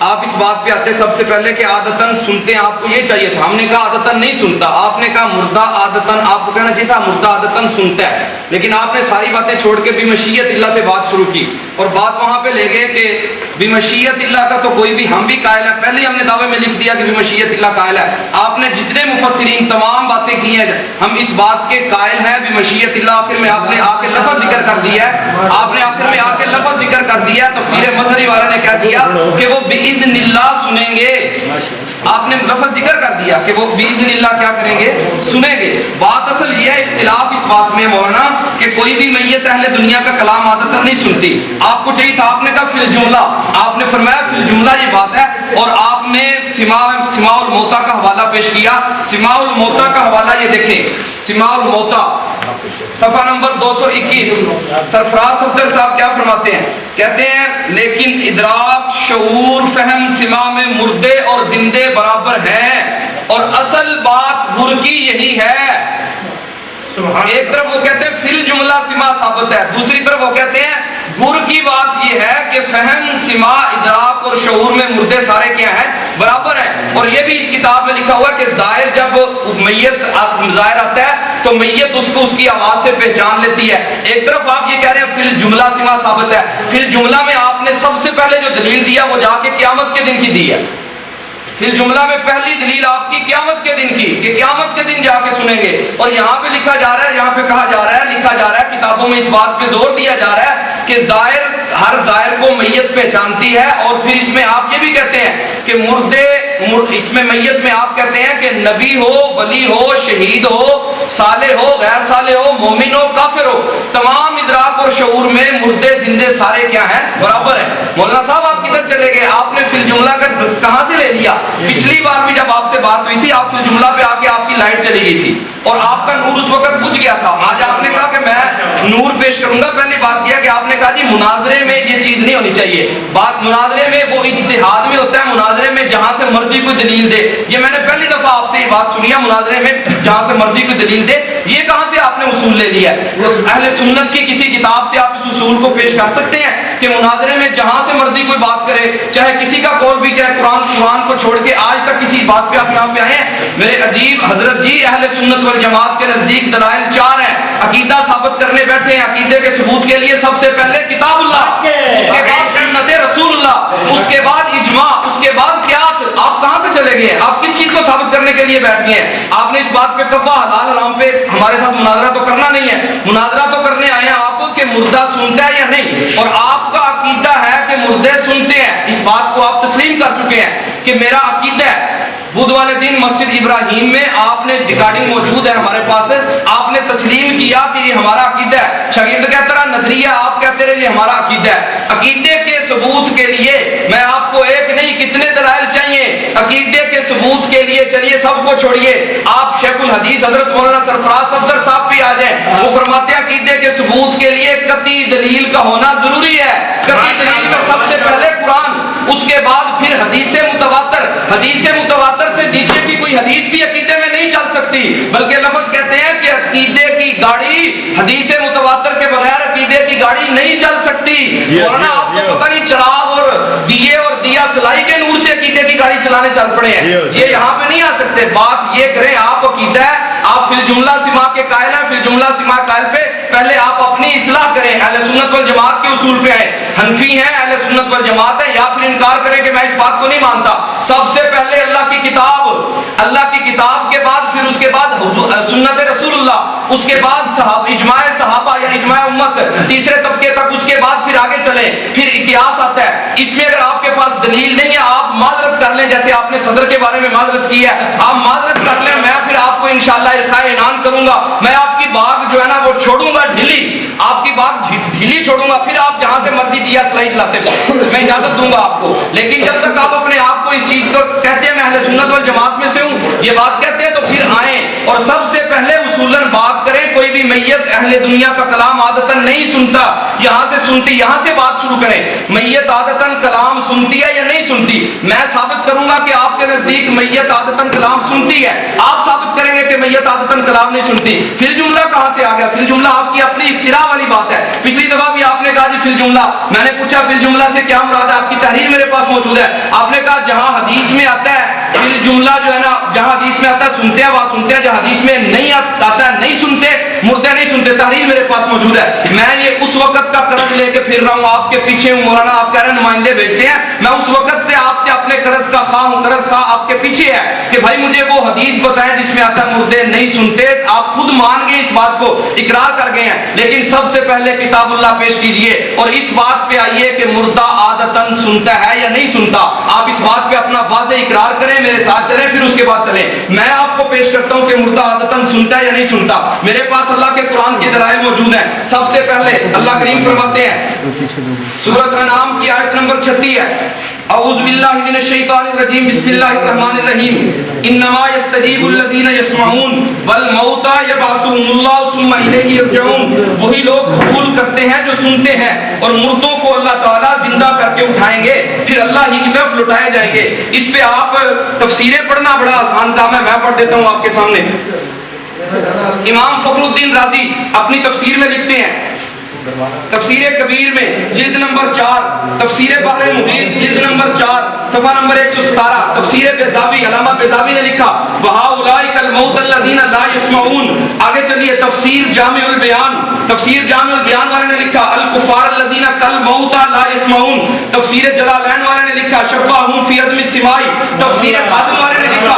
آپ اس بات پہ آتے سب سے پہلے کہ عادتاً سنتے ہیں، آپ کو یہ چاہیے تھا، ہم نے کہا عادتاً نہیں سنتا، آپ نے کہا مردہ عادتاً، آپ کو کہنا چاہیے تھا مردہ عادتاً سنتا ہے، لیکن آپ نے ساری باتیں چھوڑ کے بمشیت اللہ سے بات شروع کی، اور بات وہاں پہ لے گئے کہ بمشیت اللہ کا تو کوئی بھی، ہم بھی قائل ہے، پہلے ہی ہم نے دعوے میں لکھ دیا کہ بمشیت اللہ قائل ہے، آپ نے جتنے مفسرین تمام باتیں کی ہیں ہم اس بات کے قائل ہیں بمشیت اللہ، آخر میں آپ نے آ کے لفظ ذکر کر دیا ہے، آپ نے آخر میں آ کے لفظ ذکر کر دیا، تفسیر مظہری والا نے کہہ دیا کہ وہ باذن اللہ سنیں گے، آپ نے لفظ ذکر کر دیا کہ وہ باذن اللہ کیا کریں گے، سنیں گے۔ بات اصل یہ ہے، اختلاف اس بات میں مولانا کہ کوئی بھی میت اہل دنیا کا کلام عادتاً نہیں سنتی، آپ کو چاہیے تھا، آپ نے کہا فی الجملہ، آپ نے فرمایا فی الجملہ یہ بات ہے، اور آپ نے سماع الموتیٰ کا حوالہ پیش کیا۔ سماع الموتیٰ کا حوالہ یہ دیکھیں، سماع الموتیٰ صفحہ نمبر 221، سرفراز صفدر صاحب کیا فرماتے ہیں، کہتے ہیں لیکن ادراک، شعور، فہم سماع میں مردے اور زندے برابر ہیں، اور اصل بات گر کی یہی ہے۔ ایک طرف وہ کہتے ہیں فی الجملہ سماع ثابت ہے، دوسری طرف وہ کہتے ہیں گر کی بات یہ ہے کہ فہم، سماع، ادراک اور شعور میں مردے سارے کیا ہیں، برابر ہیں۔ اور یہ بھی اس کتاب میں لکھا ہوا ہے کہ ظاہر جب میت ظاہر آتا ہے تو میت اس کو اس کی آواز سے پہچان لیتی ہے۔ ایک طرف آپ یہ کہہ رہے ہیں فی الجملہ سماع ثابت ہے، فی الجملہ میں آپ نے سب سے پہلے جو دلیل دیا وہ جا کے قیامت کے دن کی دی ہے، فی الجملہ میں پہلی دلیل آپ کی قیامت کے دن کی کہ قیامت کے دن جا کے سنیں گے، اور یہاں پہ لکھا جا رہا ہے، یہاں پہ کہا جا رہا ہے، لکھا جا رہا ہے کتاب کتابوں میں اس بات پہ زور دیا جا رہا ہے کہ ظاہر ہر ظاہر کو میت پہچانتی ہے، اور پھر اس میں آپ یہ بھی کہتے ہیں کہ اس میں میت میں آپ کہتے ہیں کہ نبی ہو، ولی ہو، شہید ہو، صالح ہو، غیر صالح ہو، مومن ہو، کافر ہو، تمام ادراک اور شعور میں مردے زندے سارے کیا ہیں؟ برابر ہیں۔ مولانا صاحب آپ کدھر چلے گئے؟ آپ نے فی الجملہ کا کہاں سے لے لیا؟ پچھلی بار بھی جب آپ سے بات ہوئی تھی آپ فی الجملہ پہ آ کے آپ کی لائٹ چلی گئی تھی اور آپ کا نور اس وقت بجھ گیا تھا۔ آج آپ نے کہا کہ میں نور پیش کروں گا۔ پہلی بات یہ کہ آپ نے کہا جی مناظرے میں یہ چیز نہیں ہونی چاہیے، بات مناظرے میں وہ اجتہاد میں ہوتا ہے، مناظرے میں جہاں سے مرضی کوئی دلیل دے۔ یہ میں نے پہلی دفعہ آپ سے یہ بات سنی ہے، مناظرے میں جہاں سے مرضی کوئی دلیل دے، یہ کہاں سے آپ نے اصول لے لیا ہے؟ اہل سنت کی کسی کتاب سے آپ اس اصول کو پیش کر سکتے ہیں کہ مناظرے میں جہاں سے مرضی کوئی بات کرے، چاہے کسی کا قول بھی، چاہے قرآن کو چھوڑ کے آج تک کسی بات پہ آپ یہاں پہ آئے ہیں؟ میرے عجیب حضرت جی اہل سنت والجماعت کے نزدیک دلائل 4 ہیں، عقیدہ ثابت کرنے بیٹھے ہیں۔ عقیدے کے ثبوت کے لیے سب سے پہلے کتاب اللہ، اس کے بعد سنت رسول اللہ، اس کے بعد اجماع، اس کے بعد قیاس۔ آپ کہاں پہ چلے گئے ہیں؟ آپ کس چیز کو ثابت کرنے کے لیے بیٹھ گئے ہیں؟ آپ نے اس بات پہ کہا حلال حرام پہ ہمارے ساتھ مناظرہ تو کرنا نہیں ہے، مناظرہ تو کرنے آئے ہیں آپ کو کہ مردہ سنتا ہے یا نہیں، اور آپ کا عقیدہ ہے کہ مردے سنتے ہیں، اس بات کو آپ تسلیم کر چکے ہیں کہ میرا عقیدہ ہے۔ بدھ والے دن مسجد ابراہیم میں آپ نے ریکارڈنگ موجود ہے ہمارے پاس، آپ نے تسلیم کیا کہ یہ ہمارا عقیدہ ہے۔ شاگرد کہتا رہا نظریہ، آپ کہتے رہے یہ ہمارا عقیدہ ہے۔ عقیدے کے ثبوت کے لیے میں آپ کو ایک نہیں کتنے دلائل چاہیے عقیدے کے ثبوت کے لیے؟ چلیے سب کو چھوڑیے، آپ شیخ الحدیث حضرت مولانا سرفراز صفدر صاحب بھی آ جائیں، وہ فرماتے ہیں عقیدے کے ثبوت کے لیے قطعی دلیل کا ہونا ضروری ہے۔ قطعی دلیل میں سب سے پہلے قرآن، اس کے بعد پھر حدیث متواتر۔ حدیث متواتر سے نیچے کی کوئی حدیث بھی عقیدے میں نہیں چل سکتی، بلکہ لفظ کہتے ہیں کہ عقیدے کی گاڑی حدیث متواتر کے بغیر عقیدے کی گاڑی نہیں چل سکتی۔ مولانا آپ کو پتہ نہیں چراغ اور دیے اور دیا سلائی کے نور سے عقیدے کی گاڑی چلانے چل پڑے ہیں، یہ یہاں پہ نہیں آ سکتے۔ بات یہ کریں آپ عقیدہ ہے، آپ فی الجملہ سما کے قائل ہیں، فی الجملہ سما قائل پہ پہلے آپ اپنی اصلاح کریں، اہل سنت والجماعت کے اصول پہ آئیں۔ حنفی ہیں، اہل سنت والجماعت ہے، یا پھر انکار کریں کہ میں اس بات کو نہیں مانتا۔ سب سے پہلے اللہ کی کتاب، اللہ کی کتاب کے بعد پھر اس کے بعد سنت رسول اللہ، اس کے بعد اجماع صحابہ یا اجماع امت، تیسرے طبقے تک، اس کے بعد پھر آگے چلیں، پھر قیاس آتا ہے۔ اس میں اگر آپ کے پاس دلیل نہیں ہے آپ معذرت کر لیں، جیسے آپ نے صدر کے بارے میں معذرت کی ہے، آپ معذرت کر لیں، میں پھر آپ کو انشاءاللہ ارخائے عنان کروں گا، میں آپ کی باغ جو ہے نا وہ چھوڑوں گا ڈھیلی، آپ کی باغ ڈھیلی چھوڑوں گا، پھر آپ جہاں سے مرضی دیا سلائی چلاتے میں اجازت دوں گا آپ کو۔ لیکن جب تک آپ اپنے آپ کو اس چیز کو کہتے ہیں میں اہل سنت والجماعت میں سے ہوں، یہ بات کہتے ہیں، تو پھر آئیں اور سب سے پہلے اصولاً بات کریں۔ کوئی بھی میت اہل دنیا کا کلام عادتاً نہیں سنتا، یہاں سے سنتی، یہاں سے بات شروع کریں۔ میت عادتاً کلام سنتی ہے یا نہیں سنتی؟ میں ثابت کروں گا کہ آپ کے نزدیک میت عادتاً کلام سنتی ہے، آپ ثابت کریں گے کہ میت عادتاً کلام نہیں سنتی۔ فی الجملہ کہاں سے آ گیا؟ فی الجملہ آپ کی اپنی افتراء والی بات ہے۔ پچھلی دفعہ بھی آپ نے کہا جی فی الجملہ، میں نے پوچھا فی الجملہ سے کیا مراد ہے؟ آپ کی تحریر میرے پاس موجود ہے، آپ نے کہا جہاں حدیث میں آتا ہے فی الجملہ جو ہے نا، جہاں حدیث میں آتا ہے سنتے ہیں وہاں سنتے ہیں، جہاں حدیث میں نہیں آتا ہے نہیں سنتے، مردے نہیں سنتے۔ تحریر میرے پاس موجود ہے، میں یہ اس وقت کا قرض لے کے پھر رہا ہوں، آپ کے پیچھے ہوں۔ مولانا آپ کہہ رہے ہیں نمائندے بھیجتے ہیں، میں اس وقت سے آپ سے اپنے قرض کا خواہ ہوں، قرض خواہ آپ کے پیچھے ہے کہ بھائی مجھے وہ حدیث بتائیں جس میں آتا ہے مردے نہیں سنتے۔ آپ خود مان گئے اس بات کو، اقرار کر گئے ہیں، لیکن سب سے پہلے کتاب اللہ پیش کیجئے اور اس بات پہ آئیے کہ مردہ عادتاً سنتا ہے یا نہیں سنتا۔ آپ اس بات پہ اپنا واضح اقرار کریں، میرے ساتھ چلیں، پھر اس کے بعد چلیں۔ میں آپ کو پیش کرتا ہوں کہ مردہ عادتاً سنتا ہے یا نہیں سنتا۔ میرے پاس اللہ کے قرآن کے دلائل موجود ہیں۔ سب سے پہلے اللہ کریم فرماتے ہیں سورۃ انعام کی آیت نمبر 36 ہے، اعوذ باللہ من الشیطان الرجیم، بسم اللہ الرحمن الرحیم، انما یستجیب الذین یسمعون والموتى یبعثهم اللہ ثم الیہ یرجعون۔ وہی لوگ قبول کرتے ہیں جو سنتے ہیں اور مردوں کو اللہ تعالیٰ زندہ کر کے اٹھائیں گے، پھر اللہ ہی کی طرف لوٹائے جائیں گے۔ اس پہ آپ تفسیریں پڑھنا بڑا آسان کام ہے، میں پڑھ دیتا ہوں آپ کے سامنے۔ امام فخر الدین رازی اپنی تفسیر میں لکھتے ہیں، تفسیر کبیر میں جلد نمبر 4، تفسیر بحر محیط جلد نمبر 4 صفحہ نمبر 117، تفسیر بیضاوی، علامہ بیضاوی نے لکھا وَهَؤُلَٰئِكَ الْمَوْتَى الَّذِينَ لَا يَسْمَعُونَ۔ آگے چلیے تفسیر جامع البیان، تفسیر جامع البیان والے نے لکھا الکفار الذین کالموتى لا يسمعون۔ تفسیر جلالین والے نے لکھا شبہہم فی عدم السماع۔ تفسیر خازن والے نے لکھا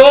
2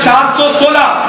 416,